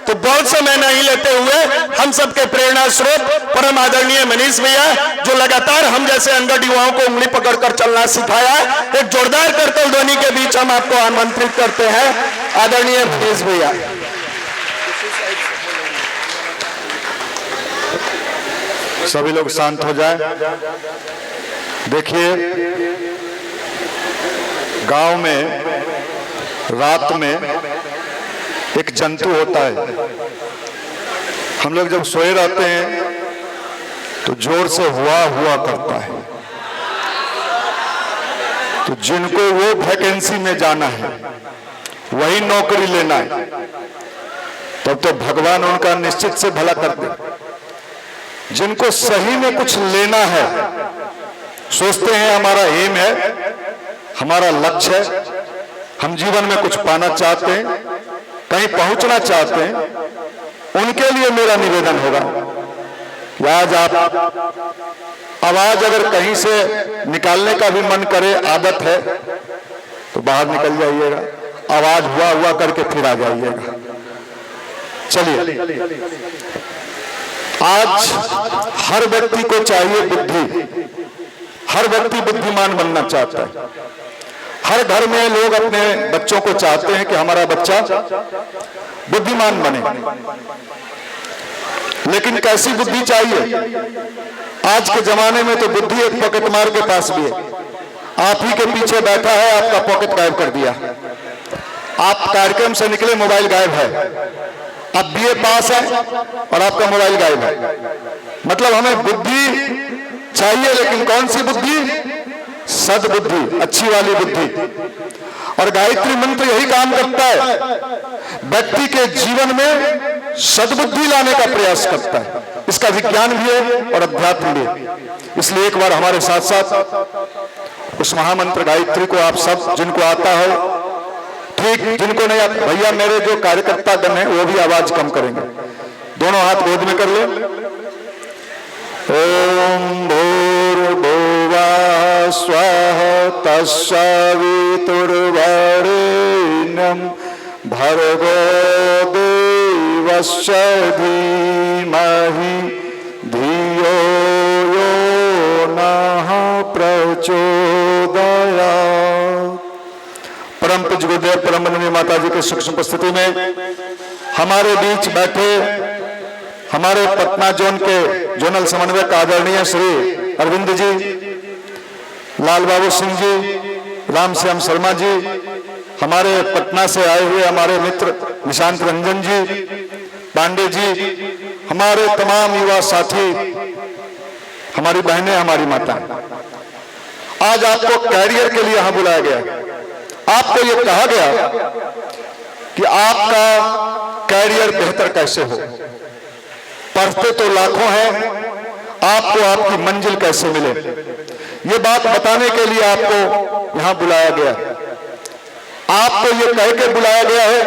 तो बहुत समय नहीं लेते हुए हम सबके प्रेरणा स्रोत परम आदरणीय मनीष भैया, जो लगातार हम जैसे अनगढ़ युवाओं को उंगली पकड़कर चलना सिखाया, एक जोरदार करतल ध्वनि के बीच हम आपको आमंत्रित करते हैं आदरणीय मनीष भैया। सभी लोग शांत हो जाएं। देखिए, गांव में रात में एक जंतु होता है। हम लोग जब सोए रहते हैं तो जोर से हुआ हुआ करता है। तो जिनको वो वैकेंसी में जाना है, वही नौकरी लेना है, तब तो भगवान उनका निश्चित से भला कर दे। जिनको सही में कुछ लेना है, सोचते हैं हमारा एम है, हमारा लक्ष्य है, हम जीवन में कुछ पाना चाहते हैं, कहीं पहुंचना चाहते हैं, उनके लिए मेरा निवेदन होगा कि आज आप आवाज अगर कहीं से निकालने का भी मन करे, आदत है, तो बाहर निकल जाइएगा, आवाज हुआ हुआ करके फिर आ जाइएगा। चलिए, आज हर व्यक्ति को चाहिए बुद्धि। हर व्यक्ति बुद्धिमान बनना चाहता है। हर घर में लोग अपने बच्चों को चाहते हैं कि हमारा बच्चा बुद्धिमान बने, लेकिन कैसी बुद्धि चाहिए? आज के जमाने में तो बुद्धि एक पॉकेट मार के पास भी है। आप ही के पीछे बैठा है, आपका पॉकेट गायब कर दिया। आप कार्यक्रम से निकले, मोबाइल गायब है। आप बीए पास है और आपका मोबाइल गायब है। मतलब हमें बुद्धि चाहिए, लेकिन कौन सी बुद्धि? सद्बुद्धि, अच्छी वाली बुद्धि। और गायत्री मंत्र यही काम करता है, व्यक्ति के जीवन में सद्बुद्धि लाने का प्रयास करता है। इसका विज्ञान भी है और अध्यात्म भी है। इसलिए एक बार हमारे साथ साथ उस महामंत्र गायत्री को आप सब, जिनको आता है ठीक, जिनको नहीं आता, भैया मेरे जो कार्यकर्ता गण है वो भी आवाज कम करेंगे। दोनों हाथ गोद में कर ले। ओम भूर्भुवः स्वः तत्सवितुर्वरेण्यं भर्गो देवस्य धीमहि धियो यो नः प्रचोदयात्। परम पूज्य गुरुदेव परम वंदनीय माता जी के सूक्ष्म उपस्थिति में हमारे बीच बैठे हमारे पटना जोन के जोनल समन्वयक आदरणीय श्री अरविंद जी, लाल बाबू सिंह जी, राम श्याम शर्मा जी, हमारे पटना से आए हुए हमारे मित्र निशांत रंजन जी, पांडे जी, हमारे तमाम युवा साथी, हमारी बहनें, हमारी माता, आज आपको कैरियर के लिए यहां बुलाया गया। आपको यह कहा गया कि आपका कैरियर बेहतर कैसे हो। पढ़ते तो लाखों हैं, आपको आपकी मंजिल कैसे मिले, ये बात बताने के लिए आपको यहां बुलाया गया। आपको ये कह के बुलाया गया है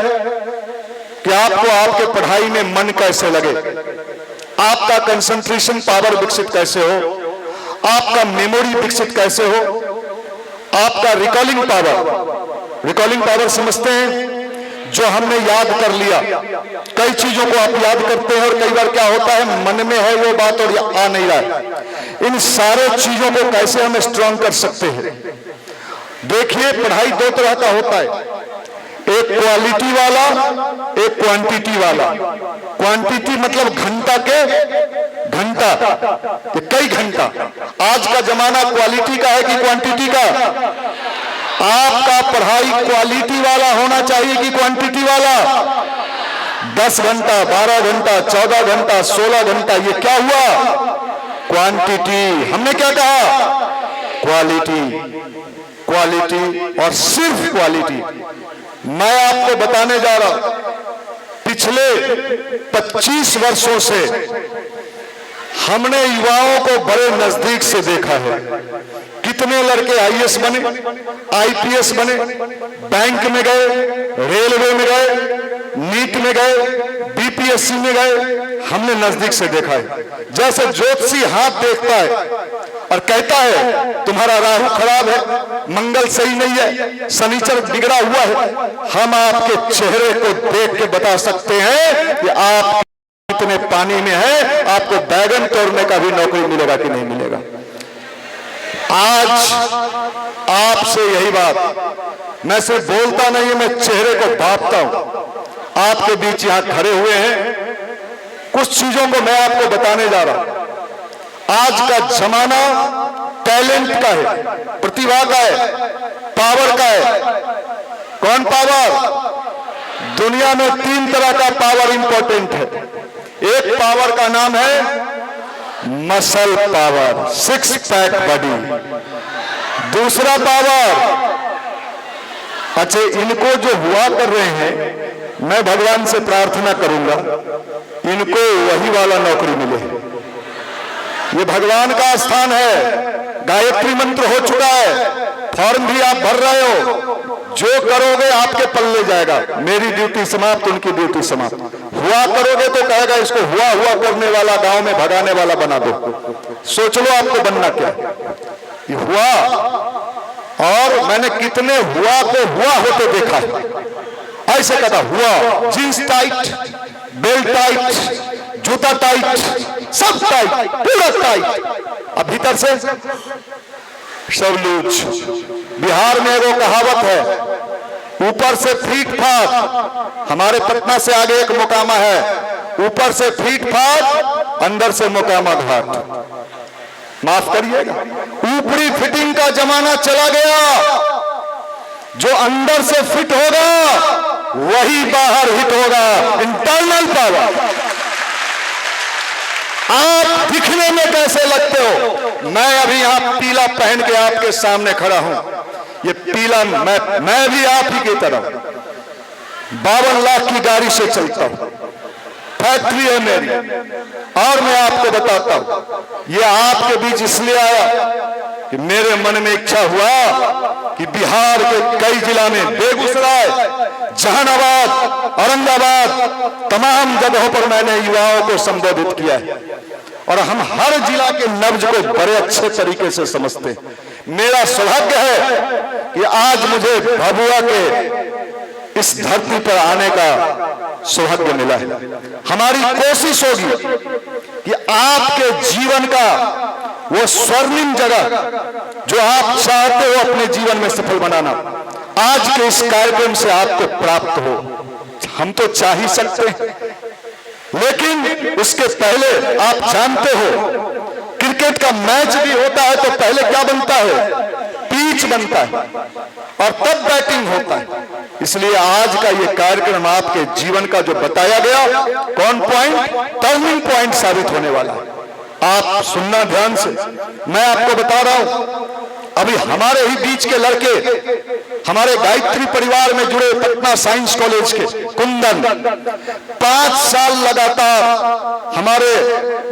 कि आपको आपके पढ़ाई में मन कैसे लगे, आपका कंसंट्रेशन पावर विकसित कैसे हो, आपका मेमोरी विकसित कैसे हो, आपका रिकॉलिंग पावर समझते हैं, जो हमने याद कर लिया। कई चीजों को आप याद करते हैं और कई बार क्या होता है, मन में है वो बात और आ नहीं रहा है। इन सारे चीजों को कैसे हम स्ट्रॉन्ग कर सकते हैं? देखिए, पढ़ाई दो तरह का होता है, एक क्वालिटी वाला, एक क्वांटिटी वाला। क्वांटिटी मतलब घंटा के घंटा, कई घंटा। आज का जमाना क्वालिटी का है कि क्वांटिटी का? आपका पढ़ाई क्वालिटी वाला होना चाहिए कि क्वांटिटी वाला? 10 घंटा, 12 घंटा, 14 घंटा, 16 घंटा, ये क्या हुआ? क्वांटिटी। हमने क्या कहा? क्वालिटी, क्वालिटी और सिर्फ क्वालिटी। मैं आपको बताने जा रहा हूं, पिछले 25 वर्षों से हमने युवाओं को बड़े नजदीक से देखा है। कितने लड़के आईएएस बने, आईपीएस बने, बैंक में गए, रेलवे में गए, नीट में गए, बीपीएससी में गए, हमने नजदीक से देखा है। जैसे ज्योतिषी हाथ देखता है, और कहता है तुम्हारा राहु खराब है, मंगल सही नहीं है, शनिचर बिगड़ा हुआ है। हम आपके चेहरे को देख के बता सकते हैं कि आप कितने पानी में है, आपको बैगन तोड़ने का भी नौकरी मिलेगा कि नहीं मिलेगा। आज आपसे यही बात, मैं सिर्फ बोलता नहीं, मैं चेहरे को भांपता हूं। आपके बीच यहां खड़े हुए हैं, कुछ चीजों को मैं आपको बताने जा रहा हूं। आज का जमाना टैलेंट का है, प्रतिभा का है, पावर का है। कौन पावर? दुनिया में 3 तरह का पावर इंपॉर्टेंट है। एक पावर का नाम है मसल पावर, 6 पैक बॉडी। दूसरा पावर, अच्छा इनको जो हुआ कर रहे हैं, मैं भगवान से प्रार्थना करूंगा इनको वही वाला नौकरी मिले। ये भगवान का स्थान है, गायत्री मंत्र हो चुका है, फॉर्म भी आप भर रहे हो, जो करोगे आपके पल्ले जाएगा। मेरी ड्यूटी समाप्त, उनकी ड्यूटी समाप्त। हुआ करोगे तो कहेगा इसको हुआ हुआ करने वाला, गांव में भगाने वाला बना दो। सोच लो आपको बनना क्या। ये हुआ, और मैंने कितने हुआ को हुआ होते देखा है। ऐसे कहता हुआ, जींस टाइट, बेल्ट टाइट, जूता टाइट, सब टाइट, पूरा टाइट, अब भीतर से सब लूज। बिहार में वो कहावत है, ऊपर से फीट फाट, हमारे पटना से आगे एक मोकामा है, ऊपर से फीट फाट, अंदर से मोकामा घाट। माफ करिएगा, ऊपरी फिटिंग का जमाना चला गया। जो अंदर से फिट होगा वही बाहर हिट होगा। Internal power. आप दिखने में कैसे लगते हो? मैं अभी यहां पीला पहन के आपके सामने खड़ा हूं। ये पीला मैं भी आप ही की तरह 52 लाख की गाड़ी से चलता हूं, फैक्ट्री है मेरी। और मैं आपको बताता हूं, ये आपके बीच इसलिए आया कि मेरे मन में इच्छा हुआ कि बिहार के कई जिला में, बेगूसराय, जहानाबाद, औरंगाबाद, तमाम जगहों पर मैंने युवाओं को संबोधित किया है, और हम हर जिला के नब्ज को बड़े अच्छे तरीके से समझते हैं। मेरा सौभाग्य है कि आज मुझे भभुआ के इस धरती पर आने का सौभाग्य मिला है। हमारी कोशिश होगी कि आपके जीवन का वो स्वर्णिम जगह जो आप चाहते हो अपने जीवन में सफल बनाना, आज के इस कार्यक्रम से आपको प्राप्त हो। हम तो चाह ही सकते हैं, लेकिन उसके पहले आप जानते हो क्रिकेट का मैच भी होता है तो पहले क्या बनता है? पिच बनता है, और तब बैटिंग होता है। इसलिए आज का ये कार्यक्रम आपके जीवन का जो बताया गया, कौन पॉइंट, टर्निंग पॉइंट साबित होने वाला है। आप सुनना ध्यान से, मैं आपको बता रहा हूं, अभी हमारे ही बीच के लड़के, हमारे गायत्री परिवार में जुड़े पटना साइंस कॉलेज के कुंदन, 5 साल लगातार हमारे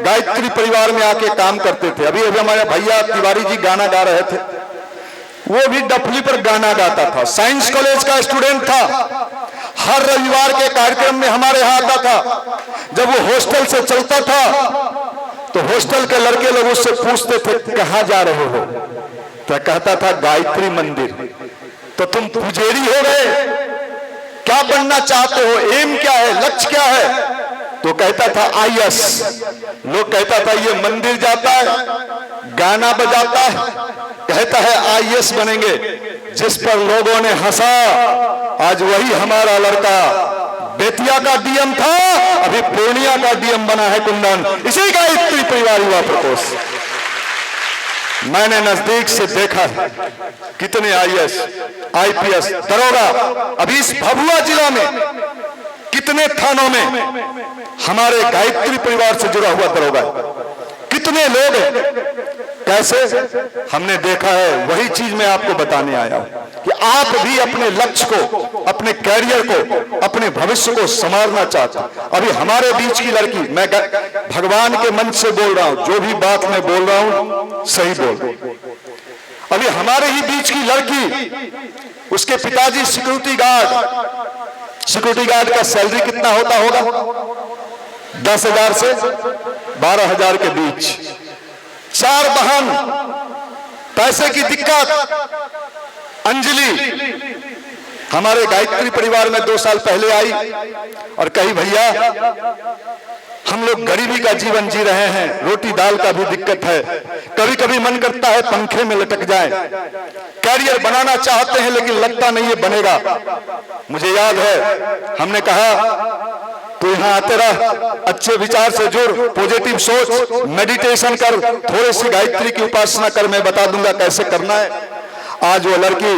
गायत्री परिवार में आके काम करते थे। अभी हमारे भैया तिवारी जी गाना गा रहे थे, वो भी डफली पर गाना गाता था, साइंस कॉलेज का स्टूडेंट था। हर रविवार के कार्यक्रम में हमारे यहाँ आता था। जब वो हॉस्टल से चलता था तो हॉस्टल के लड़के लोग उससे पूछते थे कहां जा रहे हो, तो कहता था गायत्री मंदिर। तो तुम पुजेरी हो गए, क्या बनना चाहते हो, एम क्या है, लक्ष्य क्या है? तो कहता था आईएएस। लोग कहता था ये मंदिर जाता है, गाना बजाता है, कहता है आईएएस बनेंगे। जिस पर लोगों ने हंसा, आज वही हमारा लड़का बेतिया का डीएम था, अभी पूर्णिया का डीएम बना है कुंदन, इसी गायत्री परिवार युवा प्रकोष्ठ। मैंने नजदीक से देखा है कितने आईएएस, आईपीएस, दरोगा, अभी इस भभुआ जिला में कितने थानों में हमारे गायत्री परिवार से जुड़ा हुआ दरोगा, कितने लोग हैं, कैसे हमने देखा है। वही चीज मैं आपको बताने आया हूं कि आप भी अपने लक्ष्य को, अपने कैरियर को, अपने भविष्य को संवारना चाहते हैं। अभी हमारे बीच की लड़की, मैं भगवान के मंच से बोल रहा हूं, जो भी बात मैं बोल रहा हूं सही बोल। अभी हमारे ही बीच की लड़की, उसके पिताजी सिक्योरिटी गार्ड का सैलरी कितना होता होगा? 10,000 से 12,000 के बीच। 4 बहन, पैसे की दिक्कत, अंजलि हमारे गायत्री परिवार में 2 साल पहले आई और कही भैया हम लोग गरीबी का जीवन जी रहे हैं, रोटी दाल का भी दिक्कत है, कभी कभी मन करता है पंखे में लटक जाए, कैरियर बनाना चाहते हैं लेकिन लगता नहीं है बनेगा। मुझे याद है हमने कहा तू यहाँ आते रह, अच्छे विचार से जुड़, पॉजिटिव सोच, मेडिटेशन कर, थोड़ी सी गायत्री की उपासना कर, मैं बता दूंगा कैसे करना है। आज वो लड़की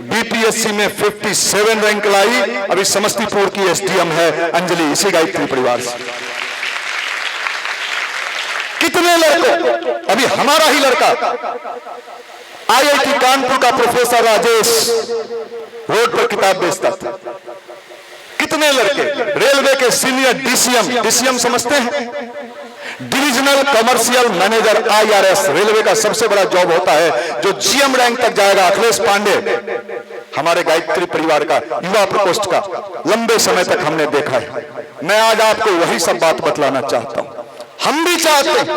बीपीएससी में 57 रैंक लाई, अभी समस्तीपुर की एसडीएम है अंजलि, इसी गायत्री परिवार से। कितने लड़के, अभी हमारा ही लड़का आईआईटी कानपुर का प्रोफेसर राजेश रोड पर किताब बेचता था। कितने लड़के रेलवे के सीनियर डीसीएम समझते हैं, divisional commercial manager IRS, railway का सबसे बड़ा जॉब होता है जो जीएम रैंक तक जाएगा। अखिलेश पांडे हमारे गायत्री परिवार का युवा प्रकोष्ठ का लंबे समय तक हमने देखा है। मैं आज आपको वही सब बात बतलाना चाहता हूं। हम भी चाहते हैं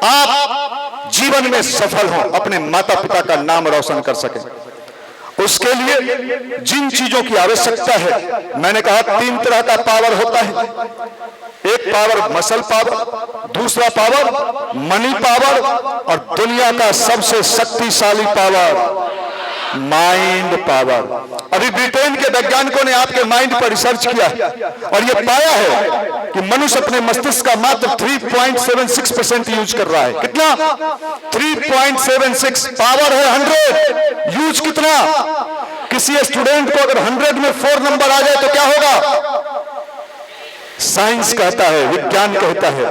आप जीवन में सफल हो, अपने माता पिता का नाम रोशन कर सकें। उसके लिए जिन चीजों की आवश्यकता है, मैंने कहा 3 तरह का पावर होता है। एक पावर मसल पावर, दूसरा पावर मनी पावर, और दुनिया का सबसे शक्तिशाली पावर माइंड पावर। अभी ब्रिटेन के वैज्ञानिकों ने आपके माइंड पर रिसर्च किया और यह पाया है कि मनुष्य अपने मस्तिष्क का मात्र 3.76% यूज कर रहा है। कितना? 3.76। पावर है 100, यूज कितना? किसी स्टूडेंट को अगर 100 में 4 नंबर आ जाए तो क्या होगा? साइंस कहता है, विज्ञान कहता है,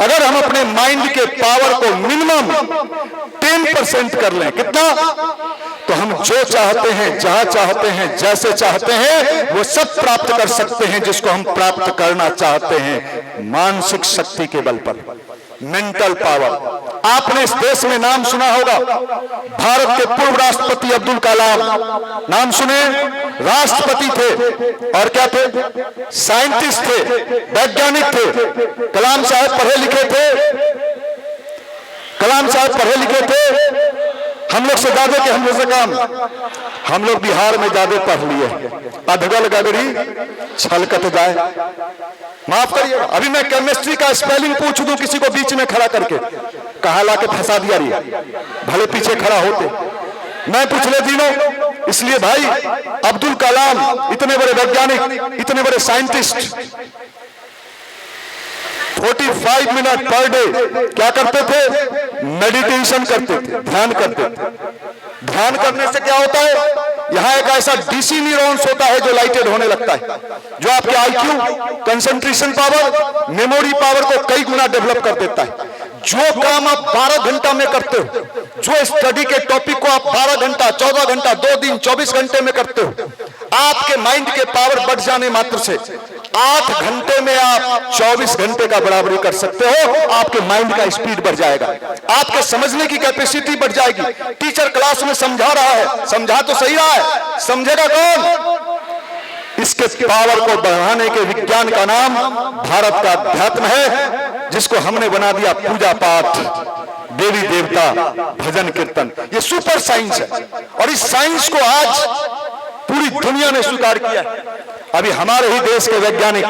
अगर हम अपने माइंड के पावर को मिनिमम 10% कर लें, कितना? तो हम जो चाहते हैं, जहां चाहते हैं, जैसे चाहते हैं, वो सब प्राप्त कर सकते हैं जिसको हम प्राप्त करना चाहते हैं, मानसिक शक्ति के बल पर, मेंटल पावर। आपने इस देश में नाम सुना होगा, भारत के पूर्व राष्ट्रपति अब्दुल कलाम, नाम सुने? राष्ट्रपति थे और क्या थे? साइंटिस्ट थे, वैज्ञानिक थे। कलाम साहब पढ़े लिखे थे, कलाम साहब पढ़े लिखे थे, हम लोग से ज्यादा के हम लोग से काम। हम लोग बिहार में ज्यादा पढ़ लिए, अधगल गगरी छलकत जाए, माफ करिए। अभी मैं केमिस्ट्री का स्पेलिंग पूछ दूं किसी को बीच में खड़ा करके, कहा ला के फंसा दिया रही, भले पीछे खड़ा होते। मैं पिछले दिनों, इसलिए भाई अब्दुल कलाम इतने बड़े वैज्ञानिक, इतने बड़े साइंटिस्ट 45 मिनट पर डे क्या करते थे? मेडिटेशन करते थे, ध्यान करते थे। ध्यान करने से क्या होता है? यहां एक ऐसा डीसी न्यूरॉन्स होता है जो लाइटेड होने लगता है, जो आपके IQ, concentration power, memory power को कई गुना डेवलप कर देता है। जो काम आप 12 घंटा में करते हो, जो स्टडी के टॉपिक को आप 12 घंटा, 14 घंटा, 2 दिन, 24 घंटे में करते हो, आपके माइंड के पावर बढ़ जाने मात्र से 8 घंटे में आप 24 घंटे का बराबरी कर सकते हो। आपके माइंड का स्पीड बढ़ जाएगा, आपके समझने की कैपेसिटी बढ़ जाएगी। टीचर क्लास में समझा रहा है, समझा तो सही रहा है, समझेगा कौन? इसके पावर को बढ़ाने के विज्ञान का नाम भारत का अध्यात्म है, जिसको हमने बना दिया पूजा पाठ, देवी देवता, भजन कीर्तन। ये सुपर साइंस है और इस साइंस को आज पूरी दुनिया ने स्वीकार किया है। अभी हमारे ही देश के वैज्ञानिक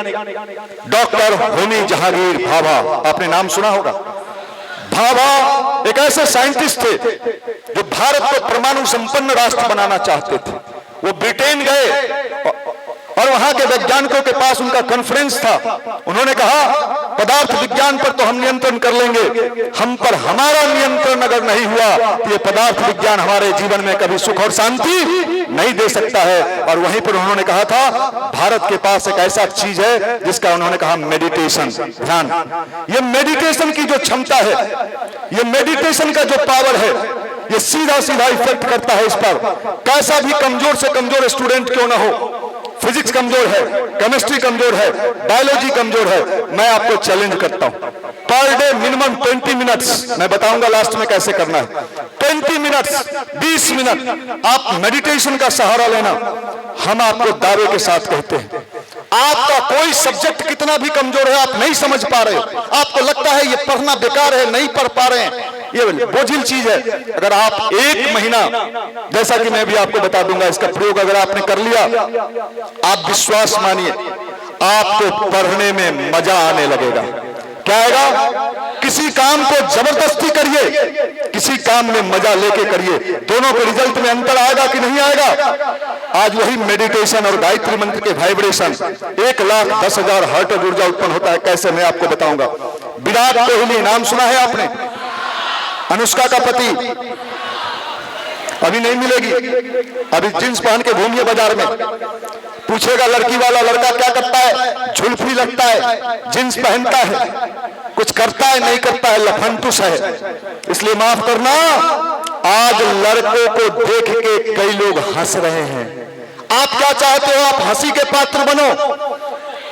डॉक्टर होमी जहांगीर भाभा, आपने नाम सुना होगा। भाभा एक ऐसे साइंटिस्ट थे जो भारत को परमाणु संपन्न राष्ट्र बनाना चाहते थे। वो ब्रिटेन गए और वहां के वैज्ञानिकों के पास उनका कॉन्फ्रेंस था। उन्होंने कहा पदार्थ विज्ञान पर तो हम नियंत्रण कर लेंगे, हम पर हमारा नियंत्रण अगर नहीं हुआ तो ये पदार्थ विज्ञान हमारे जीवन में कभी सुख और शांति नहीं दे सकता है। और वहीं पर उन्होंने कहा था भारत के पास एक ऐसा चीज है जिसका उन्होंने कहा मेडिटेशन, ध्यान। ये मेडिटेशन की जो क्षमता है, ये मेडिटेशन का जो पावर है, ये सीधा सीधा इफेक्ट करता है इस पर। कैसा भी कमजोर से कमजोर स्टूडेंट क्यों ना हो, फिजिक्स कमजोर है, केमिस्ट्री कमजोर है, बायोलॉजी कमजोर है, मैं आपको चैलेंज करता हूं, पर डे मिनिमम 20 मिनट्स, मैं बताऊंगा लास्ट में कैसे करना है। 20 मिनट्स, 20 मिनट आप मेडिटेशन का सहारा लेना। हम आपको दावे के साथ कहते हैं, आपका कोई सब्जेक्ट कितना भी कमजोर है, आप नहीं समझ पा रहे हो, आपको लगता है ये पढ़ना बेकार है, नहीं पढ़ पा रहे हैं, ये बोझिल चीज है। अगर आप एक महीना, जैसा कि मैं भी आपको बता दूंगा, इसका प्रयोग अगर आपने कर लिया, आप विश्वास मानिए आपको पढ़ने में मजा आने लगेगा। क्या आएगा? किसी काम को जबरदस्ती करिए, किसी काम में मजा लेके करिए, दोनों के रिजल्ट में अंतर आएगा कि नहीं आएगा? आज वही मेडिटेशन और गायत्री मंत्र के वाइब्रेशन 1,10,000 हर्ट्ज ऊर्जा उत्पन्न होता है। कैसे? मैं आपको बताऊंगा। विराट कोहली नाम सुना है आपने? अनुष्का का पति। अभी नहीं मिलेगी, अभी जींस पहन के घूमिए बाजार में, पूछेगा लड़की वाला लड़का क्या करता है, झुलफी लगता है, जींस पहनता है, कुछ करता है नहीं करता है, लफंटूस है। इसलिए माफ करना, आज लड़कों को देख के कई लोग हंस रहे हैं। आप क्या चाहते हो? आप हंसी के पात्र बनो।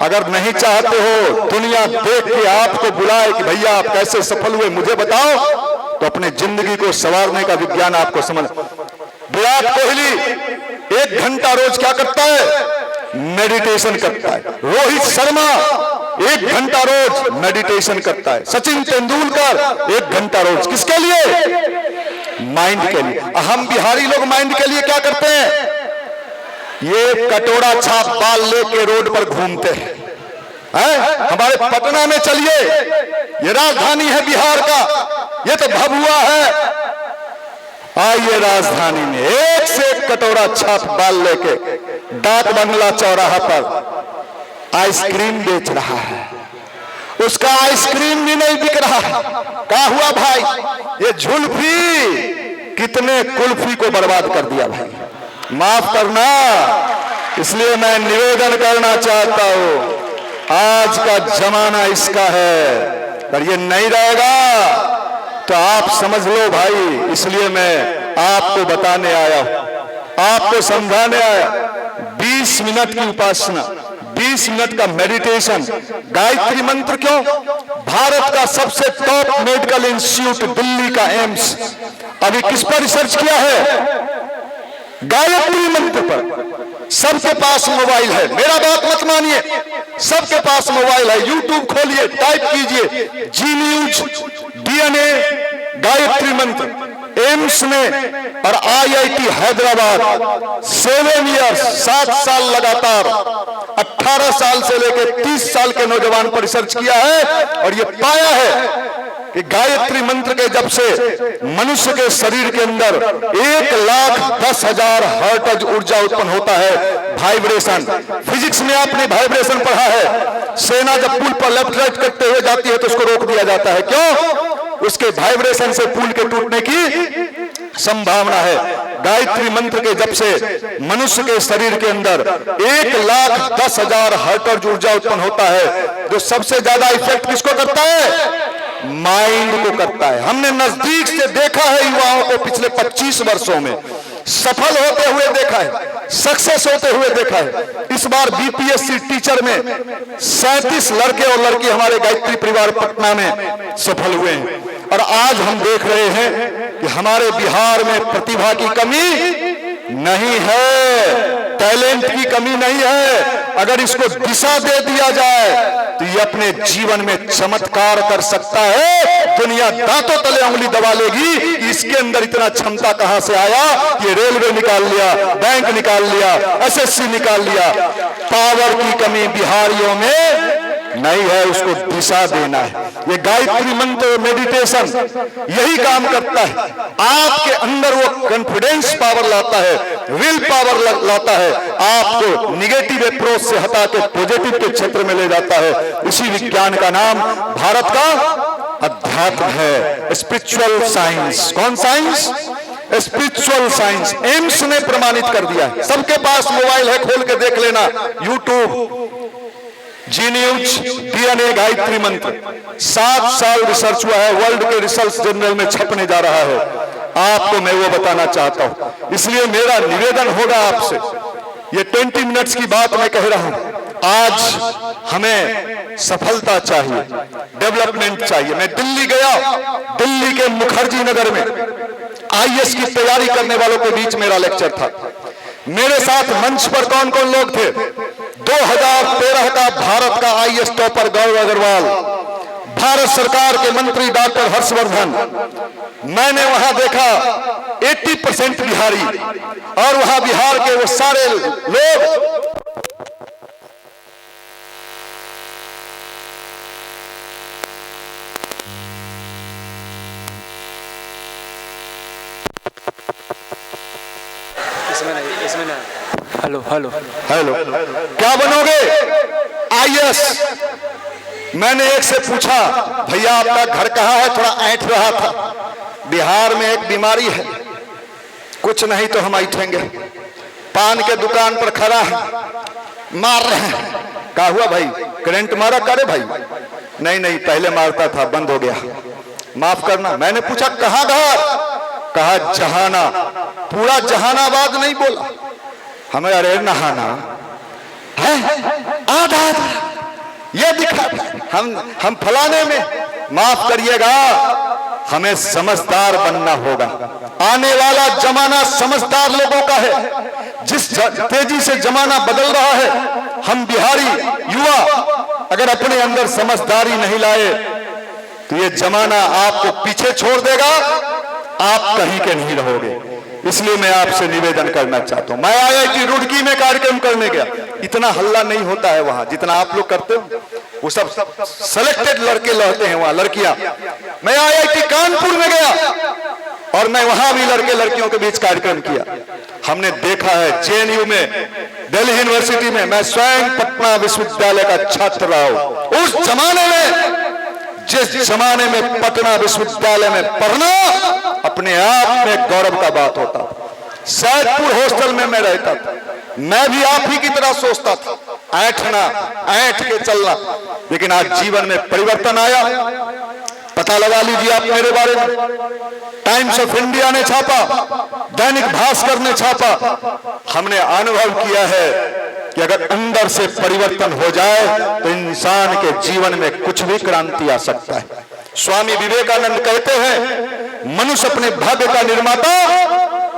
अगर नहीं चाहते हो दुनिया देख के आपको बुलाए कि भैया आप कैसे सफल हुए मुझे बताओ, तो अपने जिंदगी को संवारने का विज्ञान आपको समझ। विराट कोहली 1 घंटा रोज क्या करता है? मेडिटेशन करता है। रोहित शर्मा 1 घंटा रोज मेडिटेशन करता है। सचिन तेंदुलकर 1 घंटा रोज। किसके लिए? माइंड के लिए। हम बिहारी लोग माइंड के लिए क्या करते हैं? ये कटोरा छाप बाल लेके रोड पर घूमते हैं। हमारे पटना में चलिए, ये राजधानी है बिहार का, ये तो भभुआ है। आइए राजधानी में एक से एक कटोरा छाप बाल लेके डाक बंगला चौराहा पर आइसक्रीम बेच रहा है। उसका आइसक्रीम भी नहीं बिक रहा है। क्या हुआ भाई? ये झुल्फी कितने कुल्फी को बर्बाद कर दिया भाई। माफ करना, इसलिए मैं निवेदन करना चाहता हूं, आज का जमाना इसका है, पर ये नहीं रहेगा तो आप समझ लो भाई। इसलिए मैं आपको बताने आया हूं, आपको समझाने आया। 20 मिनट की उपासना, 20 मिनट का मेडिटेशन, गायत्री मंत्र। क्यों? भारत का सबसे टॉप मेडिकल इंस्टीट्यूट दिल्ली का एम्स अभी किस पर रिसर्च किया है? गायत्री मंत्र पर। सबके पास मोबाइल है, मेरा बात मत मानिए, सबके पास मोबाइल है। यूट्यूब खोलिए, टाइप कीजिए जी न्यूज DNA गायत्री मंत्र। एम्स में और IIT हैदराबाद 7 ईयर्स 7 साल लगातार 18 साल से लेकर 30 साल के नौजवान पर रिसर्च किया है और ये पाया है कि गायत्री मंत्र के जब से मनुष्य के शरीर के अंदर 1,10,000 हर्ट्ज ऊर्जा उत्पन्न होता है। वाइब्रेशन, फिजिक्स में आपने वाइब्रेशन पढ़ा है। सेना जब पुल पर लेफ्ट राइट करते हुए जाती है तो उसको रोक दिया जाता है। क्यों? उसके वाइब्रेशन से पुल के टूटने की संभावना है। गायत्री मंत्र के जब से मनुष्य के शरीर के अंदर 1,10,000 हर्ट्ज ऊर्जा उत्पन्न होता है, जो सबसे ज्यादा इफेक्ट किसको करता है? माइंड को करता है। हमने नजदीक से देखा है युवाओं को पिछले 25 वर्षों में सफल होते हुए देखा है, सक्सेस होते हुए देखा है। इस बार BPSC टीचर में 37 लड़के और लड़की हमारे गायत्री परिवार पटना में सफल हुए हैं। और आज हम देख रहे हैं कि हमारे बिहार में प्रतिभा की कमी नहीं है, टैलेंट की कमी नहीं है। अगर इसको दिशा दे दिया जाए तो ये अपने जीवन में चमत्कार कर सकता है। दुनिया दांतों तले उंगली दबा लेगी कि इसके अंदर इतना क्षमता कहां से आया। ये रेलवे निकाल लिया, बैंक निकाल लिया, SSC निकाल लिया। पावर की कमी बिहारियों में नहीं है, उसको दिशा देना है। ये गायत्री मंत्र मेडिटेशन यही काम करता है। आपके अंदर वो कॉन्फिडेंस पावर लाता है, विल पावर लाता है, आपको निगेटिव अप्रोच से हटा के पॉजिटिव के क्षेत्र में ले जाता है। इसी विज्ञान का नाम भारत का अध्यात्म है, स्पिरिचुअल साइंस। कौन साइंस? Spiritual science. एम्स ने प्रमाणित कर दिया है। सबके पास मोबाइल है, खोल के देख लेना। यूट्यूब, जी न्यूज, DNA गायत्री मंत्र 7 साल रिसर्च हुआ है, वर्ल्ड के रिसर्च जर्नल में छपने जा रहा है। आपको मैं वो बताना चाहता हूं। इसलिए मेरा निवेदन होगा आपसे, ये 20 मिनट्स की बात मैं कह रहा हूं। आज हमें सफलता चाहिए, डेवलपमेंट चाहिए। मैं दिल्ली गया, दिल्ली के मुखर्जी नगर में IAS की तैयारी करने वालों के बीच मेरा लेक्चर था। मेरे साथ मंच पर कौन कौन लोग थे? 2013 का भारत का IAS टॉपर गौरव अग्रवाल, भारत सरकार के मंत्री डॉक्टर हर्षवर्धन, मैंने वहां देखा 80% बिहारी, और वहां बिहार के वो सारे लोग इसमें ना हेलो हेलो हेलो क्या बनोगे? आईएएस। मैंने एक से पूछा, भैया आपका घर कहाँ है? थोड़ा ऐंठ रहा था। बिहार में एक बीमारी है, कुछ नहीं तो हम ऐठेंगे। पान के दुकान पर खड़ा है, मार रहे हैं। क्या हुआ भाई? करंट मारा? करे भाई? नहीं नहीं, पहले मारता था, बंद हो गया, माफ करना। मैंने पूछा कहाँ घर? कहा जहाना। पूरा जहानाबाद नहीं बोला हमें। अरे नहाना है, आधा आधा ये दिखा हम फलाने में। माफ करिएगा, हमें समझदार बनना होगा। आने वाला जमाना समझदार लोगों का है। जिस तेजी से जमाना बदल रहा है, हम बिहारी युवा अगर अपने अंदर समझदारी नहीं लाए तो ये जमाना आपको पीछे छोड़ देगा, आप कहीं के नहीं रहोगे। इसलिए मैं आपसे निवेदन करना चाहता हूं। मैं IIT रुड़की में कार्यक्रम करने गया, इतना हल्ला नहीं होता है वहां जितना आप लोग करते हो। वो सब सेलेक्टेड लड़के लड़ते हैं वहां, लड़कियां। मैं IIT कानपुर में गया और मैं वहां भी लड़के लड़कियों के बीच कार्यक्रम किया। हमने देखा है JNU में, दिल्ली यूनिवर्सिटी में, मैं स्वयं पटना विश्वविद्यालय का छात्र रहा हूं। उस जमाने में, जिस जमाने में पटना विश्वविद्यालय में पढ़ना अपने आप में गौरव का बात होता। सैदपुर हॉस्टल में मैं रहता था, मैं भी आप ही की तरह सोचता था, ऐठना, ऐठ के चलना। लेकिन आज जीवन में परिवर्तन आया। पता लगा लीजिए आप मेरे बारे में। टाइम्स ऑफ इंडिया ने छापा, दैनिक भास्कर ने छापा। हमने अनुभव किया है कि अगर अंदर से परिवर्तन हो जाए तो इंसान के जीवन में कुछ भी क्रांति आ सकता है। स्वामी विवेकानंद कहते हैं, मनुष्य अपने भाग्य का निर्माता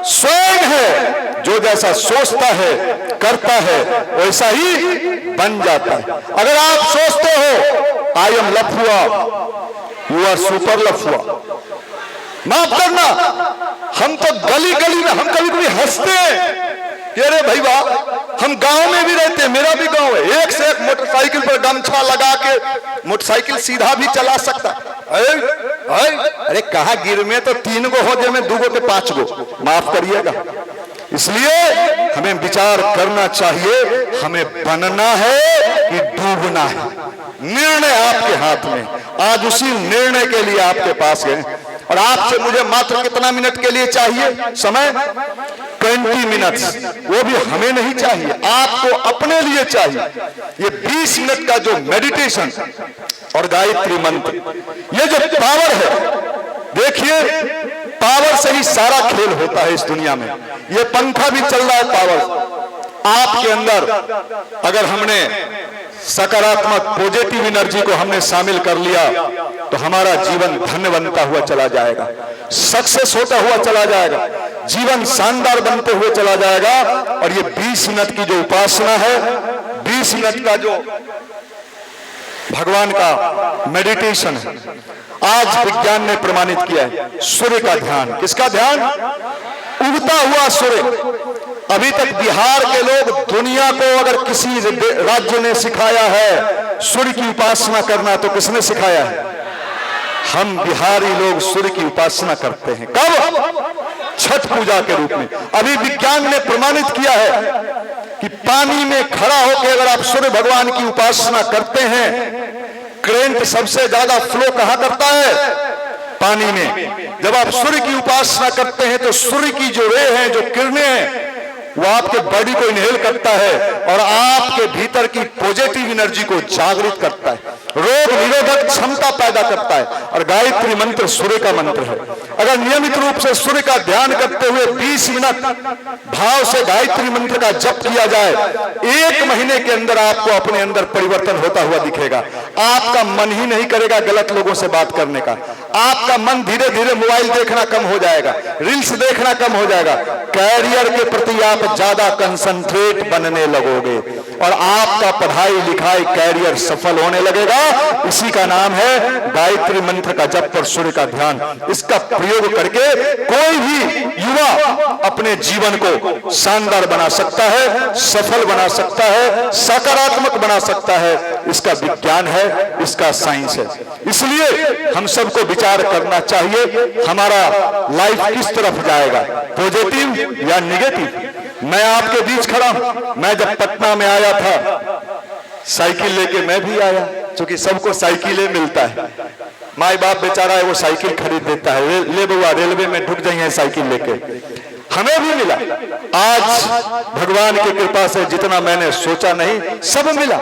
स्वयं है। जो जैसा सोचता है, करता है, वैसा ही बन जाता है। अगर आप सोचते हो आई एम लफुआ, यू आर सुपर लफुआ। माफ करना, हम तो गली गली में हम कभी कभी हंसते हैं। अरे भाई वाह, हम गांव में भी रहते हैं, मेरा भी गांव है। एक से एक मोटरसाइकिल पर गमछा लगा के मोटरसाइकिल सीधा भी चला सकता। अरे कहा गिर में तो 3 गो हो, जे में 2 गो के 5 गो। माफ करिएगा। इसलिए हमें विचार करना चाहिए, हमें बनना है कि डूबना है। निर्णय आपके हाथ में। आज उसी निर्णय के लिए आपके पास है। और आपसे मुझे मात्र कितना मिनट के लिए चाहिए समय? 20 मिनट। वो भी हमें नहीं चाहिए, आपको अपने लिए चाहिए। ये 20 मिनट का जो मेडिटेशन और गायत्री मंत्र, ये जो पावर है, देखिए पावर से ही सारा खेल होता है इस दुनिया में। ये पंखा भी चल रहा है पावर। आपके अंदर अगर हमने सकारात्मक पॉजिटिव एनर्जी को हमने शामिल कर लिया तो हमारा जीवन धन्य बनता हुआ चला जाएगा, सक्सेस होता हुआ चला जाएगा, जीवन शानदार बनते हुए चला जाएगा। और ये 20 मिनट की जो उपासना है, 20 मिनट का जो भगवान का मेडिटेशन है, आज विज्ञान ने प्रमाणित किया है। सूर्य का ध्यान। किसका ध्यान? उगता हुआ सूर्य। अभी तक बिहार के लोग, दुनिया को अगर किसी राज्य ने सिखाया है सूर्य की उपासना करना, तो किसने सिखाया है? हम बिहारी लोग सूर्य की उपासना करते हैं। कब? छठ पूजा के रूप में। अभी विज्ञान ने प्रमाणित किया है कि पानी में खड़ा होकर अगर आप सूर्य भगवान की उपासना करते हैं, करंट सबसे ज्यादा फ्लो कहां करता है? पानी में। जब आप सूर्य की उपासना करते हैं तो सूर्य की जो रे है, जो किरणें हैं, वो आपके बॉडी को इनहेल करता है और आपके भीतर की पॉजिटिव एनर्जी को जागृत करता है, रोग निरोधक क्षमता पैदा करता है। और गायत्री मंत्र सूर्य का मंत्र है। अगर नियमित रूप से सूर्य का ध्यान करते हुए 20 मिनट भाव से गायत्री मंत्र का जप किया जाए, 1 महीने के अंदर आपको अपने अंदर परिवर्तन होता हुआ दिखेगा। आपका मन ही नहीं करेगा गलत लोगों से बात करने का, आपका मन धीरे धीरे मोबाइल देखना कम हो जाएगा, रील्स देखना कम हो जाएगा, कैरियर के प्रति आप ज्यादा कंसंट्रेट बनने लगोगे और आपका पढ़ाई लिखाई कैरियर सफल होने लगेगा। इसी का नाम है गायत्री मंत्र का जप और सूर्य का ध्यान। इसका प्रयोग करके कोई भी युवा अपने जीवन को शानदार बना सकता है, सफल बना सकता है, सकारात्मक बना सकता है। इसका विज्ञान है, इसका साइंस है। इसलिए हम सबको विचार करना चाहिए हमारा लाइफ किस तरफ जाएगा, पॉजिटिव या निगेटिव। मैं आपके बीच खड़ा हूं। मैं जब पटना में आया था साइकिल लेके मैं भी आया, क्योंकि सबको साइकिलें मिलता है। माई बाप बेचारा है वो साइकिल खरीद देता है, ले बुआ रेलवे में ढुक जाइए साइकिल लेके। हमें भी मिला। आज भगवान की कृपा से जितना मैंने सोचा नहीं सब मिला,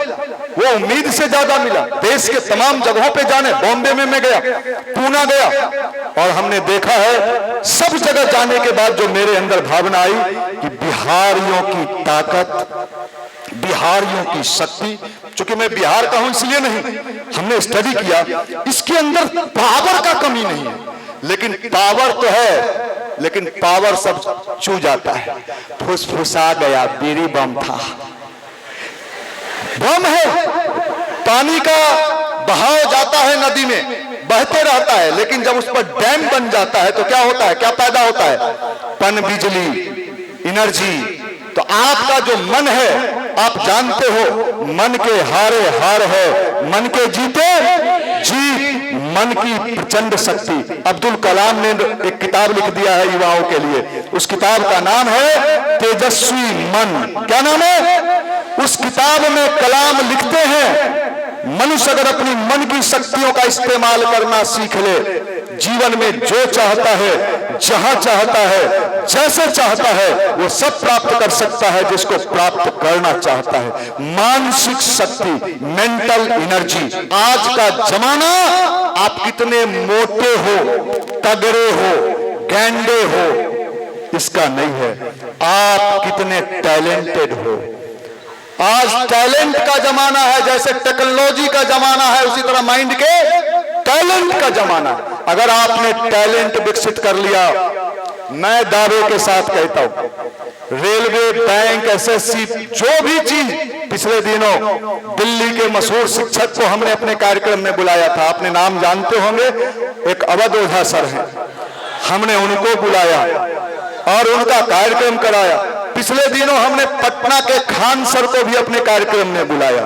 वो उम्मीद से ज्यादा मिला। देश के तमाम जगहों पे जाने, बॉम्बे में मैं गया, पूना गया, और हमने देखा है सब जगह जाने के बाद जो मेरे अंदर भावना आई कि बिहारियों की ताकत, बिहारियों की शक्ति। चूंकि मैं बिहार का हूं इसलिए नहीं, हमने स्टडी किया, इसके अंदर पावर का कमी नहीं है, लेकिन पावर तो है, लेकिन पावर सब छू जाता है। फुसफुसा गया, बीड़ी बम था, बम है। पानी का बहाव जाता है नदी में, बहते रहता है, लेकिन जब उस पर डैम बन जाता है तो क्या होता है, क्या पैदा होता है? पन बिजली, एनर्जी। तो आपका जो मन है, आप जानते हो मन के हारे हार है, मन के जीते जीत, मन की प्रचंड शक्ति। अब्दुल कलाम ने एक किताब लिख दिया है युवाओं के लिए, उस किताब का नाम है तेजस्वी मन। क्या नाम है? उस किताब में कलाम लिखते हैं मनुष्य अगर अपनी मन की शक्तियों का इस्तेमाल करना सीख ले, जीवन में जो चाहता है, जहां चाहता है, जैसे चाहता है, वो सब प्राप्त कर सकता है जिसको प्राप्त करना चाहता है। मानसिक शक्ति, मेंटल एनर्जी। आज का जमाना आप कितने मोटे हो, तगड़े हो, गैंडे हो, इसका नहीं है, आप कितने टैलेंटेड हो। आज टैलेंट का जमाना है, जैसे टेक्नोलॉजी का जमाना है, उसी तरह माइंड के टैलेंट का जमाना। अगर आपने टैलेंट विकसित कर लिया, मैं दावे के साथ कहता हूं, रेलवे, बैंक, एसएससी, जो भी चीज। पिछले दिनों दिल्ली के मशहूर शिक्षक को हमने अपने कार्यक्रम में बुलाया था, आपने नाम जानते होंगे, एक अवध ओझा सर हैं, हमने उनको बुलाया और उनका कार्यक्रम कराया। पिछले दिनों हमने पटना के खान सर को भी अपने कार्यक्रम में बुलाया,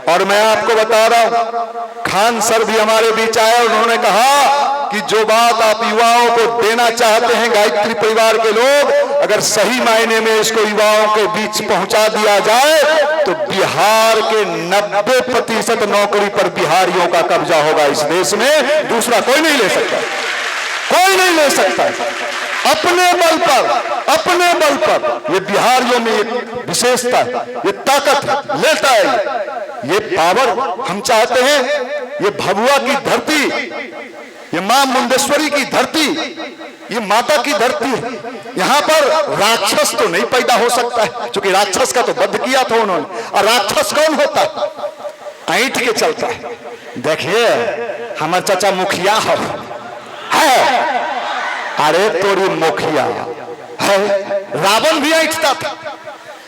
और मैं आपको बता रहा हूं, खान सर भी हमारे बीच आए और उन्होंने कहा कि जो बात आप युवाओं को देना चाहते हैं, गायत्री परिवार के लोग, अगर सही मायने में इसको युवाओं के बीच पहुंचा दिया जाए तो बिहार के 90% नौकरी पर बिहारियों का कब्जा होगा इस देश में। दूसरा कोई नहीं ले सकता, कोई नहीं ले सकता। अपने बल पर, अपने बल पर, ये बिहारियों में एक विशेषता है, ये ताकत लेता है, ये पावर हम चाहते हैं। ये भभुआ की धरती, ये मां मुंडेश्वरी की धरती, ये माता की धरती है। यहाँ पर राक्षस तो नहीं पैदा हो सकता है, क्योंकि राक्षस का तो वध किया था उन्होंने। और राक्षस कौन होता है? ऐंठ के चलता है। देखिए हमारे चाचा मुखिया है, अरे तोरी मुखिया है। रावण भी ऐंठता था,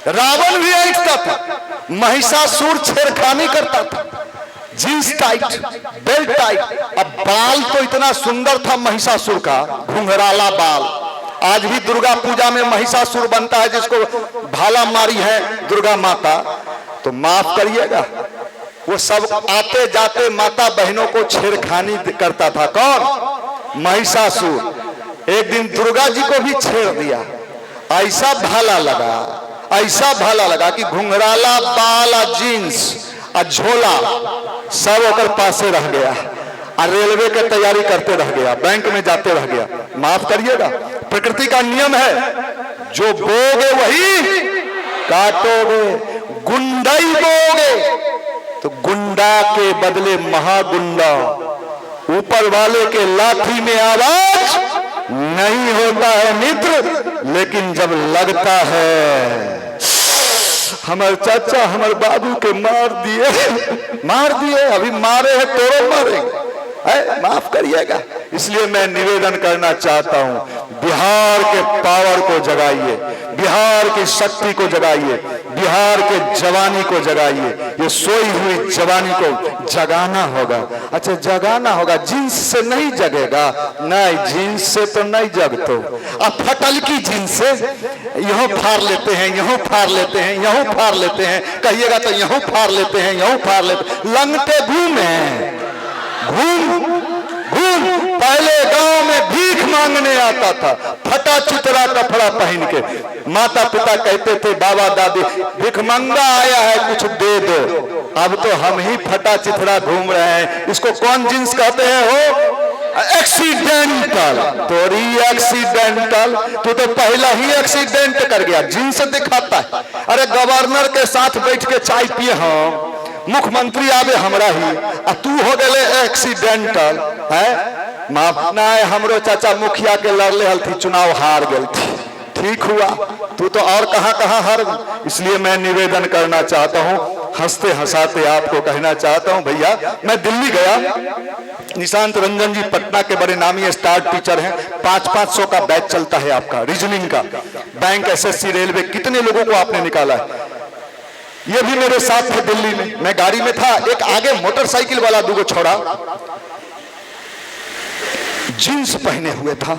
रावण भी ऐंठता था। महिषासुर छेड़खानी करता था, जींस टाइट, बेल्ट टाइट। अब बाल तो इतना सुंदर था महिषासुर का, घुंघराला बाल। आज भी दुर्गा पूजा में महिषासुर बनता है, जिसको भाला मारी है दुर्गा माता। तो माफ करिएगा, वो सब आते जाते माता बहनों को छेड़खानी करता था। कौन? महिषासुर। एक दिन दुर्गा जी को भी छेड़ दिया। ऐसा भाला लगा, ऐसा भाला लगा कि घुंघराला बाल, जींस और झोला सब ओकर पासे रह गया, और रेलवे की तैयारी करते रह गया, बैंक में जाते रह गया। माफ करिएगा, प्रकृति का नियम है, जो बोगे वही काटोगे। गुंडाई बोगे तो गुंडा के बदले महागुंडा। ऊपर वाले के लाठी में आवाज नहीं होता है मित्र, लेकिन जब लगता है। हमारे चाचा हमारे बाबू के मार दिए, अभी मारे हैं तो मारेंगे। माफ करिएगा, इसलिए मैं निवेदन करना चाहता हूं, बिहार के पावर को जगाइए, बिहार की शक्ति को जगाइए, बिहार के जवानी को जगाइए। ये सोई हुई जवानी को जगाना होगा। अच्छा, जगाना होगा, जींस से नहीं जगेगा, नहीं, जींस से तो नहीं जगतो। अब फटल की जींस से यहों फाड़ लेते हैं, यहों फाड़ लेते हैं, यहों फाड़ लेते हैं, कहिएगा तो यहों फाड़ लेते हैं, यहों फाड़ लेते, लंगटे घूमे घूम घूम। पहले गांव में भीख मांगने आता था, फटा चितरा कपड़ा पहन के। माता पिता कहते थे, बाबा दादी, भिखमंगा आया है, कुछ दे दो। अब तो हम ही फटा चितरा घूम रहे हैं। इसको कौन जींस कहते हैं? हो एक्सीडेंटल। तोरी एक्सीडेंटल, तू तो पहला ही एक्सीडेंट कर गया, जींस दिखाता है। अरे गवर्नर के साथ बैठ के चाय पिए हम, मुख्यमंत्री आवे हमरा ही, आ तू हो गए एक्सीडेंटल है। माफ ना है, हमरो चाचा मुखिया के लड़ले हल थी, चुनाव हार गई थी, ठीक हुआ, तू तो और कहां कहां हार। इसलिए मैं निवेदन करना चाहता हूं, हंसते हंसाते आपको कहना चाहता हूं, भैया मैं दिल्ली गया, निशांत रंजन जी पटना के बड़े नामी स्टार टीचर हैं, 500-500 का बैच चलता है आपका रीजनिंग का, बैंक, एसएससी, रेलवे, कितने लोगों को आपने निकाला है। ये भी मेरे साथ थे दिल्ली में, मैं गाड़ी में था, एक आगे मोटरसाइकिल वाला दूगो छोड़ा जींस पहने हुए था,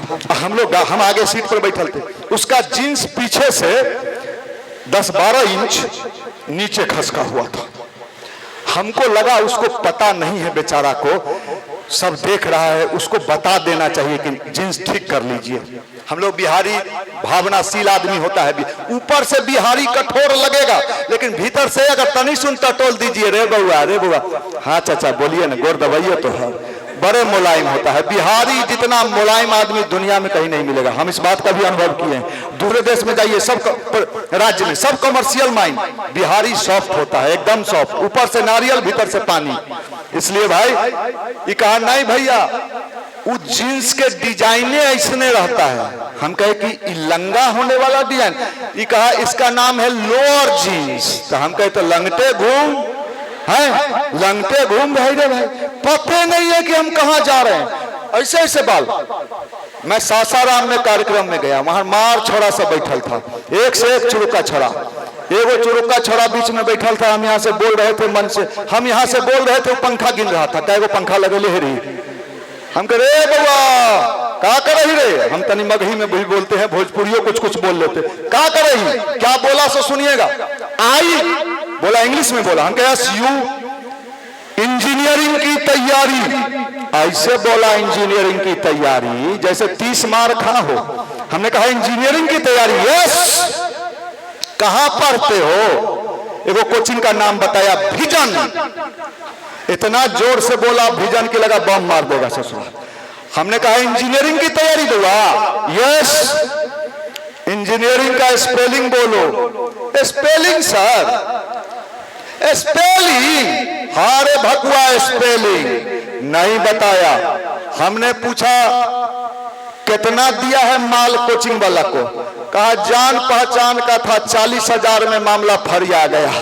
हम आगे सीट पर बैठल थे, उसका जींस पीछे से 10-12 इंच नीचे खसका हुआ था। हमको लगा उसको पता नहीं है बेचारा को, सब देख रहा है, उसको बता देना चाहिए कि जींस ठीक कर लीजिए। हम लोग बिहारी भावनाशील आदमी होता है, ऊपर से बिहारी कठोर लगेगा, लेकिन भीतर से अगर तनी सुन टटोल दीजिए, रे बउआ रे बउआ, हाँ चाचा बोलिए ना, गोर दबाइए तो है, बड़े मुलायम होता है। बिहारी जितना मुलायम आदमी दुनिया में कहीं नहीं मिलेगा, हम इस बात का भी अनुभव किए हैं। दूसरे देश में जाइए, सब राज्य में सब कमर्शियल माइंड, बिहारी सॉफ्ट होता है, एकदम सॉफ्ट, ऊपर से नारियल भीतर से पानी। इसलिए भाई ये कहा नहीं भैया, उस जींस के डिजाइने ऐसने रहता है, हम कहे कि लंगा होने वाला डिजाइन, ये कहा इसका नाम है लोअर जींस, तो हम कहे तो लंगटे घूम है, लंगटे घूम भाई रे भाई, पता नहीं है कि हम कहां जा रहे हैं, ऐसे ऐसे बाल। मैं सासाराम में कार्यक्रम में गया, वहां मार छोड़ा सब बैठल था, एक से एक चुरुका छोड़ा, एगो चुरुका छोड़ा बीच में बैठल था, हम यहाँ से बोल रहे थे, मन से हम यहाँ से बोल रहे थे, पंखा गिन रहा था, क्या पंखा लगे है रही, हम कह रे बउआ का कर रही रे, हम तनी मगही में भी बोलते हैं, भोजपुरियों कुछ कुछ बोल लेते, का कर रही, क्या बोला सो सुनिएगा, आई बोला, इंग्लिश में बोला, हम कहे यू इंजीनियरिंग की तैयारी, ऐसे बोला इंजीनियरिंग की तैयारी जैसे 30 मार्क हो। हमने कहा इंजीनियरिंग की तैयारी, यस, कहां पढ़ते हो, एगो कोचिंग का नाम बताया, विजन, इतना जोर से बोला विजन के लगा बम मार देगा ससुर। हमने कहा इंजीनियरिंग की तैयारी दूंगा, यस, इंजीनियरिंग का स्पेलिंग बोलो, स्पेलिंग सर, स्पेलिंग, हारे भकुआ स्पेलिंग नहीं बताया। हमने पूछा कितना दिया है माल कोचिंग वाला को, कहा जान पहचान का था, 40,000 में मामला फरिया गया।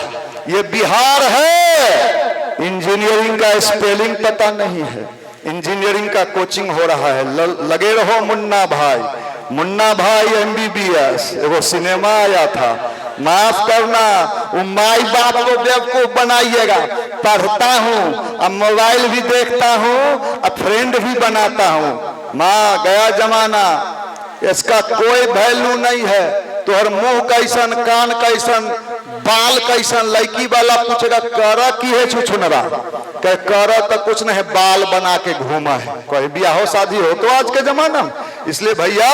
ये बिहार है, इंजीनियरिंग का स्पेलिंग पता नहीं है, इंजीनियरिंग का कोचिंग हो रहा है। लगे रहो मुन्ना भाई, मुन्ना भाई MBBS, एगो सिनेमा आया था, माफ करना, वो माई बाप को बेवकूफ बनाइएगा, पढ़ता हूँ, अब मोबाइल भी देखता हूँ, अब फ्रेंड भी बनाता हूँ। माँ गया जमाना, इसका कोई वैल्यू नहीं है। तोहर मुंह कैसन, कान कैसन, बाल कैसन, लड़की वाला पूछेगा कर की है छुछुनरा, कह कर तो कुछ नहीं, बाल बना के घूमा है, कोई ब्याह शादी हो तो आज के जमाना में। इसलिए भैया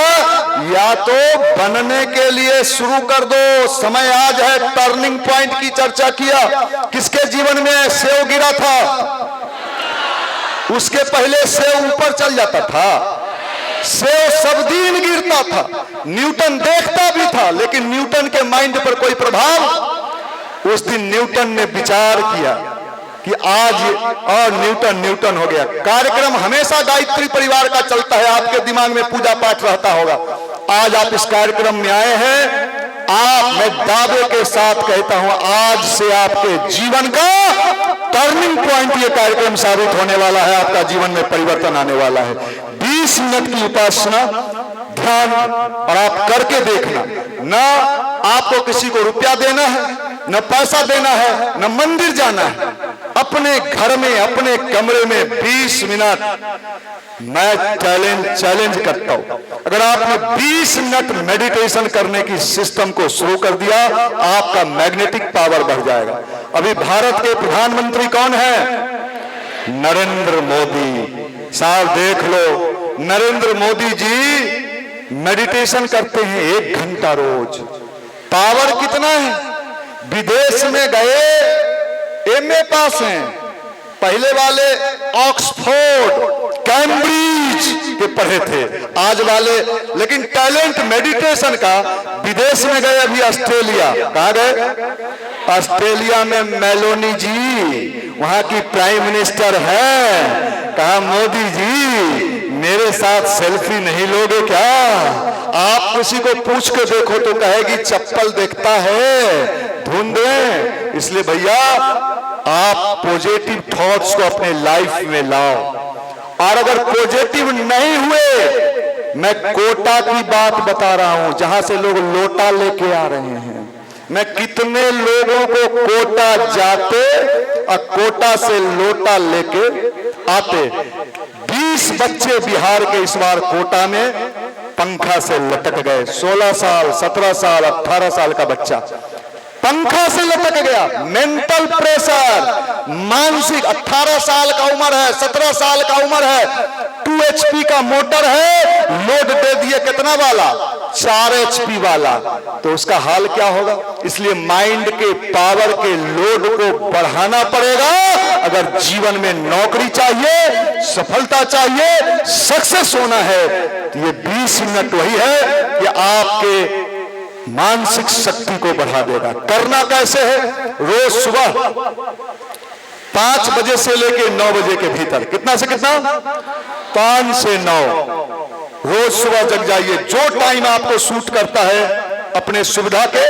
या तो बनने के लिए शुरू कर दो, समय आज है। टर्निंग पॉइंट की चर्चा किया, किसके जीवन में सेव गिरा था, उसके पहले सेव ऊपर चल जाता था, सेव सब दिन गिरता था, न्यूटन देखता भी था, लेकिन न्यूटन के माइंड पर कोई प्रभाव। उस दिन न्यूटन ने विचार किया कि आज और न्यूटन हो गया। कार्यक्रम हमेशा गायत्री परिवार का चलता है, आपके दिमाग में पूजा पाठ रहता होगा। आज आप इस कार्यक्रम में आए हैं, आप, मैं दावे के साथ कहता हूं, आज से आपके जीवन का टर्निंग पॉइंट ये कार्यक्रम साबित होने वाला है, आपका जीवन में परिवर्तन आने वाला है। 20 मिनट की उपासना, ध्यान, और आप करके देखना। ना आपको किसी को रुपया देना है, न पैसा देना है, न मंदिर जाना है। अपने घर में, अपने कमरे में 20 मिनट मैं चैलेंज करता हूं। अगर आपने 20 मिनट मेडिटेशन करने की सिस्टम को शुरू कर दिया, आपका मैग्नेटिक पावर बढ़ जाएगा। अभी भारत के प्रधानमंत्री कौन है? नरेंद्र मोदी साहब। देख लो, नरेंद्र मोदी जी मेडिटेशन करते हैं 1 घंटा रोज। पावर कितना है? विदेश में गए, एमए पास हैं, पहले वाले ऑक्सफोर्ड, कैम्ब्रिज के पढ़े थे, आज वाले, लेकिन टैलेंट मेडिटेशन का। विदेश में गए, अभी ऑस्ट्रेलिया। कहाँ गए? ऑस्ट्रेलिया में मेलोनी जी वहां की प्राइम मिनिस्टर है। कहा, मोदी जी मेरे साथ सेल्फी नहीं लोगे क्या? आप किसी को पूछ के देखो तो कहेगी चप्पल देखता है, ढूंढे। इसलिए भैया, आप पॉजिटिव थॉट्स को अपने लाइफ में लाओ। और अगर पॉजिटिव नहीं हुए, मैं कोटा की बात बता रहा हूं, जहां से लोग लोटा लेके आ रहे हैं। मैं कितने लोगों को कोटा जाते और कोटा से लोटा लेके आते। 20 बच्चे बिहार के इस बार कोटा में पंखा से लटक गए। 16 साल, 17 साल, 18 साल का बच्चा पंखा से लटक गया। मेंटल प्रेशर, मानसिक। 18 साल का उम्र है, 17 साल का उम्र है, 2 HP का मोटर है, लोड दे दिए कितना वाला? 4 HP वाला। तो उसका हाल क्या होगा? इसलिए माइंड के पावर के लोड को बढ़ाना पड़ेगा। अगर जीवन में नौकरी चाहिए, सफलता चाहिए, सक्सेस होना है, तो ये 20 मिनट वही है कि आपके मानसिक शक्ति को बढ़ा देगा। करना कैसे है? रोज सुबह 5 बजे से लेके 9 बजे के भीतर, कितना से कितना? 5 से 9 रोज सुबह जग जाइए। जो टाइम आपको सूट करता है अपने सुविधा के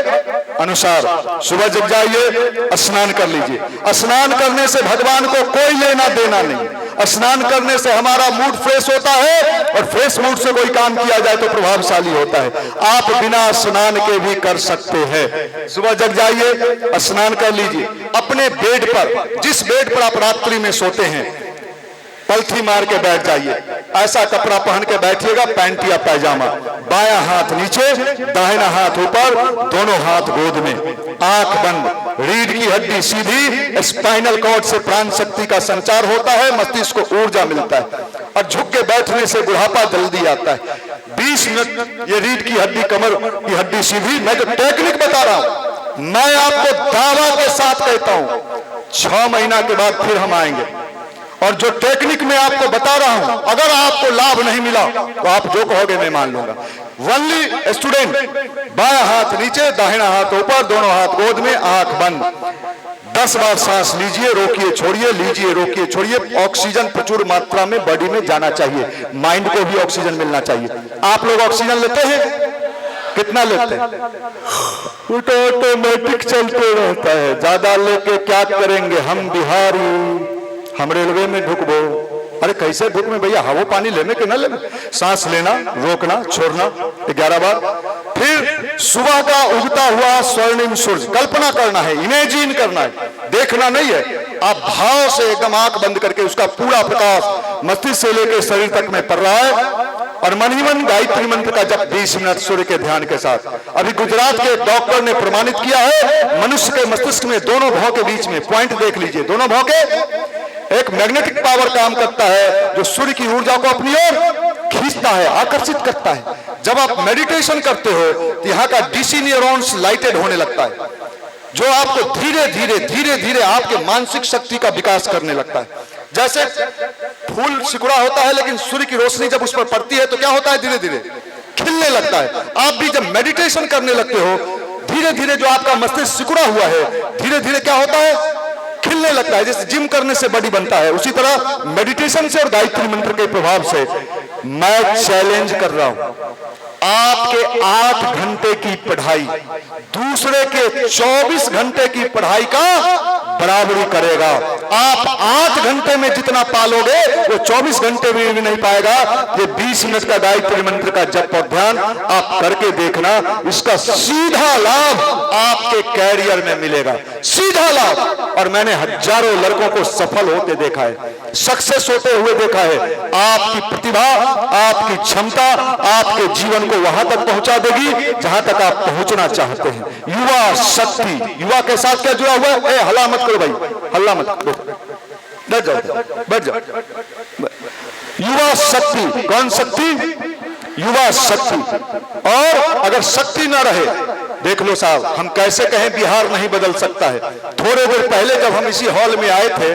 अनुसार सुबह जग जाइए, स्नान कर लीजिए। स्नान करने से भगवान को कोई लेना देना नहीं। स्नान करने से हमारा मूड फ्रेश होता है, और फ्रेश मूड से कोई काम किया जाए तो प्रभावशाली होता है। आप बिना स्नान के भी कर सकते हैं। सुबह जग जाइए, स्नान कर लीजिए। अपने बेड पर, जिस बेड पर आप रात्रि में सोते हैं, पलथी मार के बैठ जाइए। ऐसा कपड़ा पहन के बैठिएगा, पैंट या पैजामा। बायां हाथ नीचे, दाहिना हाथ ऊपर, दोनों हाथ गोद में, आंख बंद। रीढ़ की हड्डी सीधी, स्पाइनल कॉर्ड से प्राण शक्ति का संचार होता है, मस्तिष्क को ऊर्जा मिलता है। और झुक के बैठने से बुढ़ापा जल्दी आता है। 20 मिनट ये रीढ़ की हड्डी, कमर की हड्डी सीधी। मैं जो टेक्निक बता रहा हूं, मैं आपको दावा के साथ कहता हूं, 6 महीना के बाद फिर हम आएंगे। और जो टेक्निक मैं आपको बता रहा हूं, अगर आपको लाभ नहीं मिला तो आप जो कहोगे मैं मान लूंगा। वनली स्टूडेंट, बायां हाथ नीचे, दाहिना हाथ ऊपर, दोनों हाथ गोद में, आंख बंद। 10 बार सांस लीजिए, रोकिए, छोड़िए, लीजिए, रोकिए, छोड़िए। ऑक्सीजन प्रचुर मात्रा में बॉडी में जाना चाहिए, माइंड को भी ऑक्सीजन मिलना चाहिए। आप लोग ऑक्सीजन लेते हैं? कितना लेते हैं? वो तो ऑटोमेटिक चलते रहता है। ज्यादा लेके क्या करेंगे? हम बिहारी, हम रेलवे में ढुकबो। अरे कैसे ढुक में भैया? हवा पानी लेने के ना लेने, सांस लेना, रोकना, छोड़ना 11 बार। फिर सुबह का उगता हुआ स्वर्णिम सूरज कल्पना करना है, इमेजिन करना है, देखना नहीं है। आप भाव से एकदम आंख बंद करके उसका पूरा प्रकाश मस्तिष्क से लेकर शरीर तक में पड़ रहा है। और मन ही मन गायत्री मंत्र का जब 20 मिनट सूर्य के ध्यान के साथ। अभी गुजरात के एक डॉक्टर ने प्रमाणित किया है, मनुष्य के मस्तिष्क में दोनों भौं के बीच में, पॉइंट देख लीजिए, दोनों भौं के एक मैग्नेटिक पावर काम करता है, जो सूर्य की ऊर्जा को अपनी ओर खींचता है, आकर्षित करता है। जब आप मेडिटेशन करते हो तो यहाँ का डीसी न्यूरॉन्स लाइटेड होने लगता है, जो आपको धीरे धीरे धीरे धीरे आपके मानसिक शक्ति का विकास करने लगता है। जैसे फूल सिकुड़ा होता है, लेकिन सूर्य की रोशनी जब उस पर पड़ती है तो क्या होता है? धीरे धीरे खिलने लगता है। आप भी जब मेडिटेशन करने लगते हो, धीरे धीरे जो आपका मस्तिष्क सिकुड़ा हुआ है, धीरे धीरे क्या होता है? खिलने लगता है। जैसे जिम करने से बॉडी बनता है, उसी तरह मेडिटेशन से और गायत्री मंत्र के प्रभाव से मैं चैलेंज कर रहा हूं, आपके 8 घंटे की पढ़ाई दूसरे के 24 घंटे की पढ़ाई का बराबरी करेगा। आप 8 घंटे में जितना पालोगे वो 24 घंटे में भी नहीं पाएगा। ये 20 मिनट का गायत्री मंत्र का जप और ध्यान आप करके देखना, इसका सीधा लाभ आपके कैरियर में मिलेगा, सीधा लाभ। और मैंने हजारों लड़कों को सफल होते देखा है, सक्सेस होते हुए देखा है। आपकी प्रतिभा, आपकी क्षमता आपके जीवन को वहां तक पहुंचा देगी जहां तक आप पहुंचना चाहते हैं। युवा शक्ति, युवा के साथ क्या जुड़ा हुआ है? हल्ला मत करो भाई, हल्ला मत करो, बैठ जाओ, बैठ जाओ। युवा शक्ति, कौन शक्ति? युवा शक्ति। और अगर शक्ति ना रहे, देख लो साहब, हम कैसे कहें बिहार नहीं बदल सकता है। थोड़े देर पहले जब हम इसी हॉल में आए थे,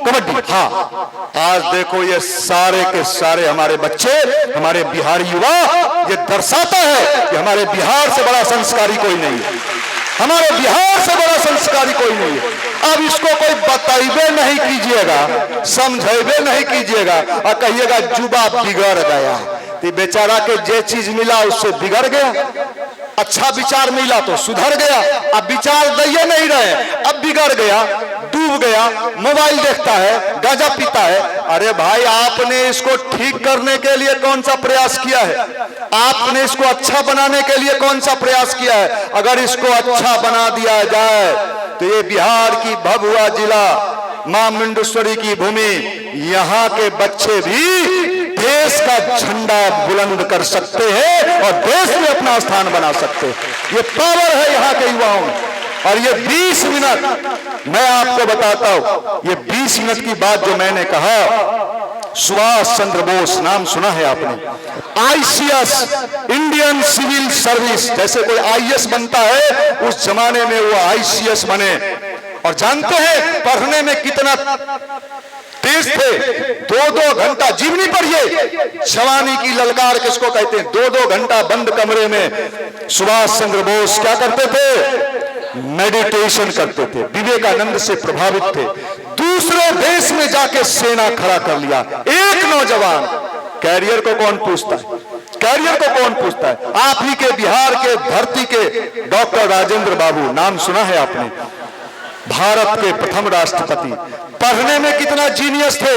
कबड्डी, आज देखो ये सारे के सारे हमारे बच्चे, हमारे बिहारी युवा, ये दर्शाता है कि हमारे बिहार से बड़ा संस्कारी कोई नहीं है, हमारे बिहार से बड़ा संस्कारी कोई नहीं है। अब इसको कोई बताइबे नहीं कीजिएगा, समझेबे नहीं कीजिएगा और कहिएगा जुबा बिगड़ गया। तो बेचारा के जे चीज मिला उससे बिगड़ गया, अच्छा विचार मिला तो सुधर गया, अब विचार दे नहीं रहे, अब बिगड़ गया, डूब गया, मोबाइल देखता है, गांजा पीता है। अरे भाई, आपने इसको ठीक करने के लिए कौन सा प्रयास किया है? आपने इसको अच्छा बनाने के लिए कौन सा प्रयास किया है? अगर इसको अच्छा बना दिया जाए तो ये बिहार की भभुआ जिला, मां मुंडेश्वरी की भूमि, यहाँ के बच्चे भी देश का झंडा बुलंद कर सकते हैं और देश में अपना स्थान बना सकते हैं। ये पावर है यहाँ के युवाओं में। और ये 20 मिनट मैं आपको बताता हूं, ये 20 मिनट की बात जो मैंने कहा, सुभाष चंद्र बोस नाम सुना है आपने? आईसीएस, इंडियन सिविल सर्विस, जैसे कोई आईएएस बनता है उस जमाने में वो आईसीएस बने। और जानते हैं पढ़ने में कितना तेज थे? 2-2 घंटा, जीवनी पढ़िए, जवानी की ललकार किसको कहते हैं। 2-2 घंटा बंद कमरे में सुभाष चंद्र बोस क्या करते थे? मेडिटेशन करते थे, विवेकानंद से प्रभावित थे। दूसरे देश में जाके सेना खड़ा कर लिया। एक नौजवान, कैरियर को कौन पूछता है? कैरियर को कौन पूछता है? आप ही के बिहार के धरती के डॉक्टर राजेंद्र बाबू, नाम सुना है आपने? भारत के प्रथम राष्ट्रपति, पढ़ने में कितना जीनियस थे।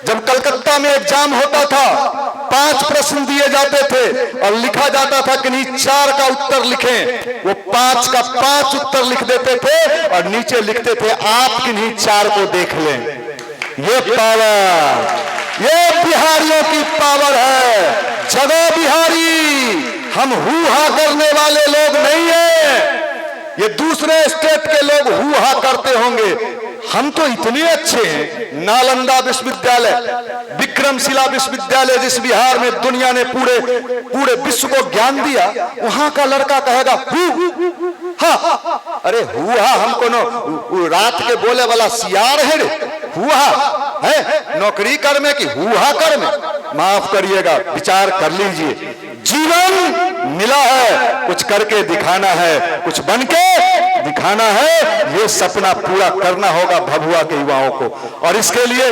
जब कलकत्ता में एग्जाम होता था, 5 प्रश्न दिए जाते थे और लिखा जाता था कि 4 का उत्तर लिखें। वो 5 का 5 उत्तर लिख देते थे और नीचे लिखते थे आप किन्हीं 4 को देख लें। ये पावर, ये बिहारियों की पावर है। जगह बिहारी, हम हूहा करने वाले लोग नहीं है। ये दूसरे स्टेट के लोग हूहा करते होंगे, हम तो इतने अच्छे हैं। नालंदा विश्वविद्यालय, विक्रमशिला विश्वविद्यालय, जिस बिहार में दुनिया ने पूरे विश्व को ज्ञान दिया, वहां का लड़का कहेगा हाँ, अरे हुआ हमको नो रात के बोले वाला सियार है रे, हुआ है नौकरी कर में कि हुआ कर में? माफ करिएगा, विचार कर लीजिए। जीवन मिला है, कुछ करके दिखाना है, कुछ बन के दिखाना है। ये सपना पूरा करना होगा भभुआ के युवाओं को। और इसके लिए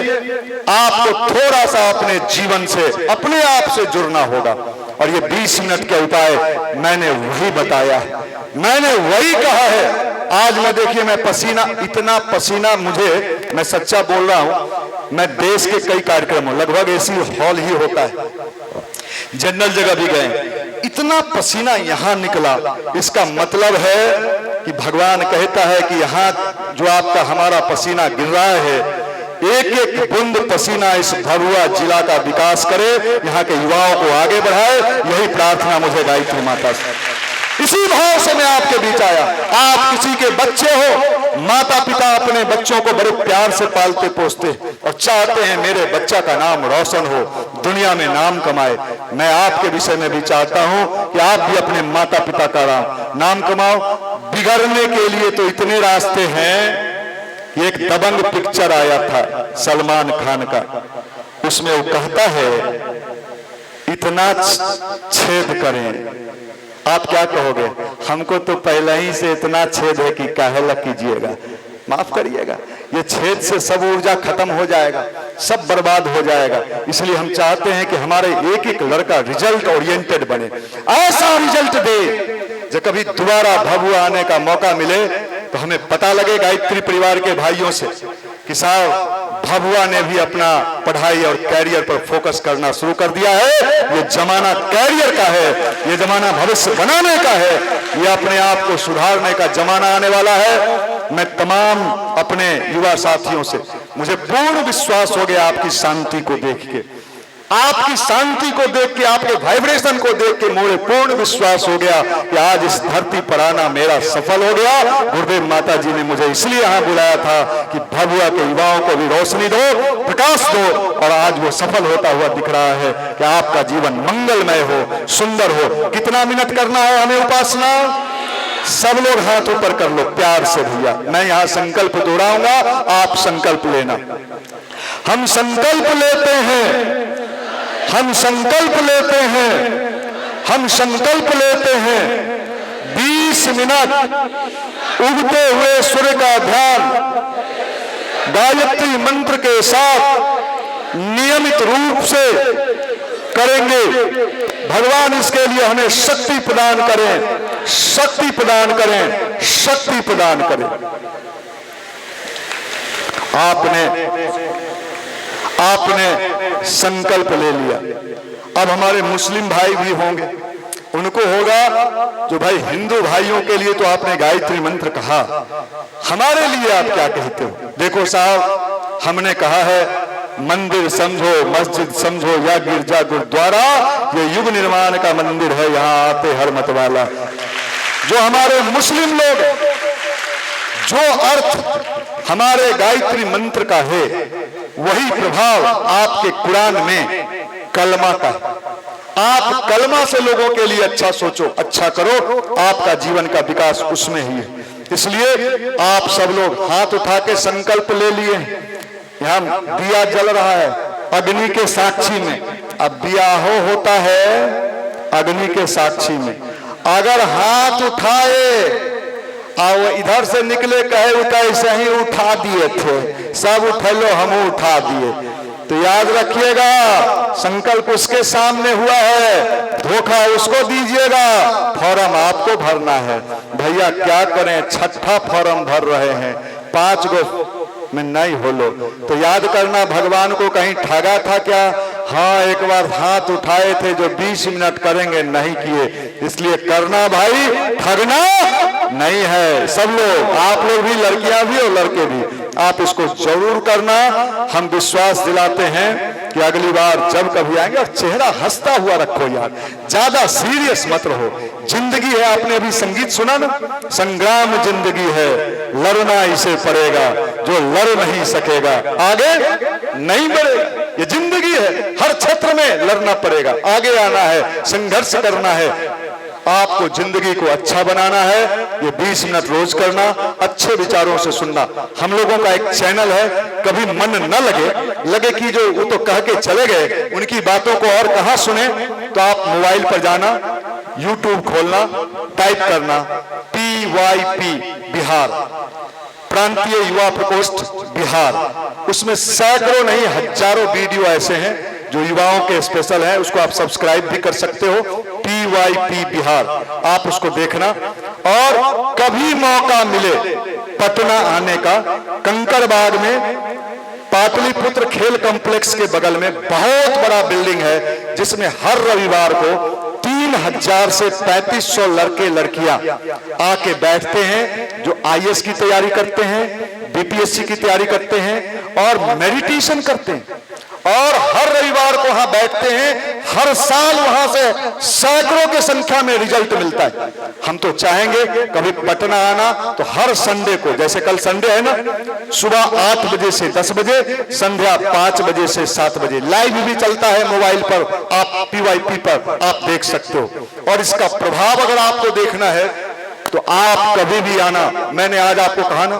आपको थोड़ा सा अपने जीवन से, अपने आप से जुड़ना होगा। और ये 20 मिनट के उपाय मैंने वही बताया है, मैंने वही कहा है। आज मैं देखिए, मैं पसीना, इतना पसीना मुझे, मैं सच्चा बोल रहा हूं, मैं देश के कई कार्यक्रमों, लगभग ऐसी हॉल ही होता है, जनरल जगह भी गए, इतना पसीना यहां निकला। इसका मतलब है कि भगवान कहता है कि यहाँ जो आपका हमारा पसीना गिर रहा है, एक एक बूंद पसीना इस भभुआ जिला का विकास करे, यहाँ के युवाओं को आगे बढ़ाए। यही प्रार्थना मुझे गायत्री माता से, इसी भाव से मैं आपके बीच आया। आप किसी के बच्चे हो, माता पिता अपने बच्चों को बड़े प्यार से पालते पोसते और चाहते हैं मेरे बच्चा का नाम रोशन हो, दुनिया में नाम कमाए। मैं आपके विषय में भी चाहता हूं कि आप भी अपने माता पिता का नाम कमाओ। बिगड़ने के लिए तो इतने रास्ते हैं। एक दबंग पिक्चर आया था सलमान खान का, उसमें वो कहता है इतना छेद करें, आप क्या कहोगे? हमको तो पहले ही से इतना छेद है कि काहे ला कीजिएगा। माफ करिएगा, ये छेद से सब ऊर्जा खत्म हो जाएगा, सब बर्बाद हो जाएगा। इसलिए हम चाहते हैं कि हमारे एक एक लड़का रिजल्ट ओरिएंटेड बने, ऐसा रिजल्ट दे जो कभी दोबारा भभुआ आने का मौका मिले तो हमें पता लगे गायत्री परिवार के भाइयों से कि साहब भभुआ ने भी अपना पढ़ाई और कैरियर पर फोकस करना शुरू कर दिया है। ये जमाना कैरियर का है, ये जमाना भविष्य बनाने का है, ये अपने आप को सुधारने का जमाना आने वाला है। मैं तमाम अपने युवा साथियों से, मुझे पूर्ण विश्वास हो गया आपकी शांति को देख के, आपकी शांति को देख के, आपके वाइब्रेशन को देख के मुझे पूर्ण विश्वास हो गया कि आज इस धरती पर आना मेरा सफल हो गया। गुरुदेव माता जी ने मुझे इसलिए यहाँ बुलाया था कि भभुआ के युवाओं को भी रोशनी दो, प्रकाश दो, और आज वो सफल होता हुआ दिख रहा है कि आपका जीवन मंगलमय हो, सुंदर हो। कितना मिनट करना है हमें उपासना? सब लोग हाथ ऊपर कर लो प्यार से भैया। मैं यहाँ संकल्प दोहराऊंगा, आप संकल्प लेना। हम संकल्प लेते हैं, हम संकल्प लेते हैं, हम संकल्प लेते हैं 20 मिनट उगते हुए सूर्य का ध्यान गायत्री मंत्र के साथ नियमित रूप से करेंगे। भगवान इसके लिए हमें शक्ति प्रदान करें, शक्ति प्रदान करें, शक्ति प्रदान करें। आपने संकल्प ले लिया। अब हमारे मुस्लिम भाई भी होंगे, उनको होगा जो भाई हिंदू भाइयों के लिए तो आपने गायत्री मंत्र कहा, हमारे लिए आप क्या कहते हो? देखो साहब, हमने कहा है मंदिर समझो, मस्जिद समझो या गिरजा गुरुद्वारा, ये युग निर्माण का मंदिर है, यहाँ आते हर मत वाला। जो हमारे मुस्लिम लोग, जो अर्थ हमारे गायत्री मंत्र का है, वही प्रभाव आपके कुरान में कलमा का। आप कलमा से लोगों के लिए अच्छा सोचो, अच्छा करो, आपका जीवन का विकास उसमें ही है। इसलिए आप सब लोग हाथ उठा के संकल्प ले लिए। यहाँ दिया जल रहा है अग्नि के साक्षी में। अब ब्याह होता है अग्नि के साक्षी में। अगर हाथ उठाए और इधर से निकले कहे उठा, ऐसे ही उठा दिए थे, सब उठलो हम उठा दिए, तो याद रखिएगा संकल्प उसके सामने हुआ है, धोखा उसको दीजिएगा, फॉर्म आपको भरना है। भैया क्या करें, छठा फॉर्म भर रहे हैं, 5 गो में नहीं हो लो, तो याद करना भगवान को कहीं ठगा था क्या? हाँ, एक बार हाथ उठाए थे जो 20 मिनट करेंगे, नहीं किए, इसलिए करना भाई, ठगना नहीं है। सब लोग, आप लोग भी, लड़कियां भी और लड़के भी, आप इसको जरूर करना। हम विश्वास दिलाते हैं कि अगली बार जब कभी आएंगे, और चेहरा हंसता हुआ रखो यार, ज्यादा सीरियस मत रहो। जिंदगी है, आपने अभी संगीत सुना ना, संग्राम जिंदगी है, लड़ना इसे पड़ेगा, जो लड़ नहीं सकेगा आगे नहीं बढ़ेगा। ये जिंदगी है, हर क्षेत्र में लड़ना पड़ेगा, आगे आना है, संघर्ष करना है। आपको जिंदगी को अच्छा बनाना है, ये 20 मिनट रोज करना, अच्छे विचारों से सुनना। हम लोगों का एक चैनल है, कभी मन न लगे कि जो वो तो कह के चले गए, उनकी बातों को और कहां सुने, तो आप मोबाइल पर जाना, यूट्यूब खोलना, टाइप करना PYP बिहार, प्रांतीय युवा प्रकोष्ठ बिहार। उसमें सैकड़ों नहीं हजारों वीडियो ऐसे हैं जो युवाओं के स्पेशल हैं, उसको आप सब्सक्राइब भी कर सकते हो, PYP बिहार, आप उसको देखना। और कभी मौका मिले पटना आने का, कंकड़बाग में पाटलिपुत्र खेल कॉम्प्लेक्स के बगल में बहुत बड़ा बिल्डिंग है, जिसमें हर रविवार को 3000 से 3500 लड़के लड़कियां आके बैठते हैं, जो IAS की तैयारी करते हैं, BPSC की तैयारी करते हैं और मेडिटेशन करते हैं, और हर रविवार को वहां बैठते हैं। हर साल वहां से सैकड़ों की संख्या में रिजल्ट मिलता है। हम तो चाहेंगे कभी पटना आना तो हर संडे को, जैसे कल संडे है ना, सुबह 8 बजे से 10 बजे, संध्या 5 बजे से 7 बजे लाइव भी चलता है मोबाइल पर, आप PYP पर आप देख सकते हो। और इसका प्रभाव अगर आपको देखना है तो आप कभी भी आना। मैंने आज आपको कहा ना,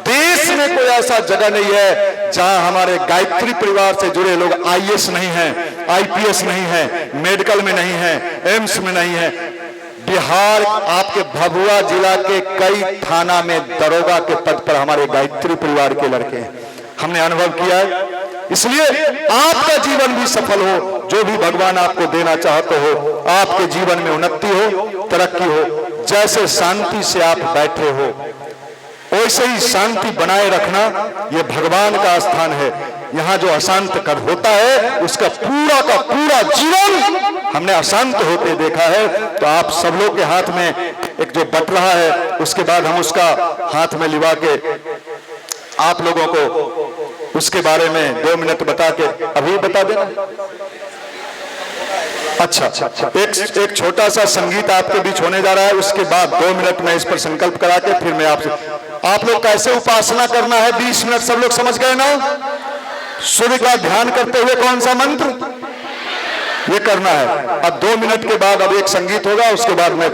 देश में कोई ऐसा जगह नहीं है जहां हमारे गायत्री परिवार से जुड़े लोग IAS नहीं हैं, IPS नहीं है, मेडिकल में नहीं है, एम्स में नहीं है, बिहार आपके भभुआ जिला के कई थाना में दरोगा के पद पर हमारे गायत्री परिवार के लड़के हैं, हमने अनुभव किया है। इसलिए आपका जीवन भी सफल हो, जो भी भगवान आपको देना चाहते हो, आपके जीवन में उन्नति हो, तरक्की हो। जैसे शांति से आप बैठे हो वैसे ही शांति बनाए रखना, ये भगवान का स्थान है। यहाँ जो अशांत कर होता है उसका पूरा का पूरा जीवन हमने अशांत होते देखा है। तो आप सब लोग के हाथ में एक जो बट रहा है, उसके बाद हम उसका हाथ में लिवा के आप लोगों को उसके बारे में 2 मिनट बता के अभी बता देना। अच्छा, एक छोटा सा संगीत आपके बीच होने जा रहा है, उसके बाद 2 मिनट में इस पर संकल्प करा के फिर मैं आपसे, आप लोग कैसे उपासना करना है 20 मिनट सब लोग समझ गए ना। सूर्य का ध्यान करते हुए कौन सा मंत्र ये करना है। अब 2 मिनट के बाद अब एक संगीत होगा, उसके बाद मैं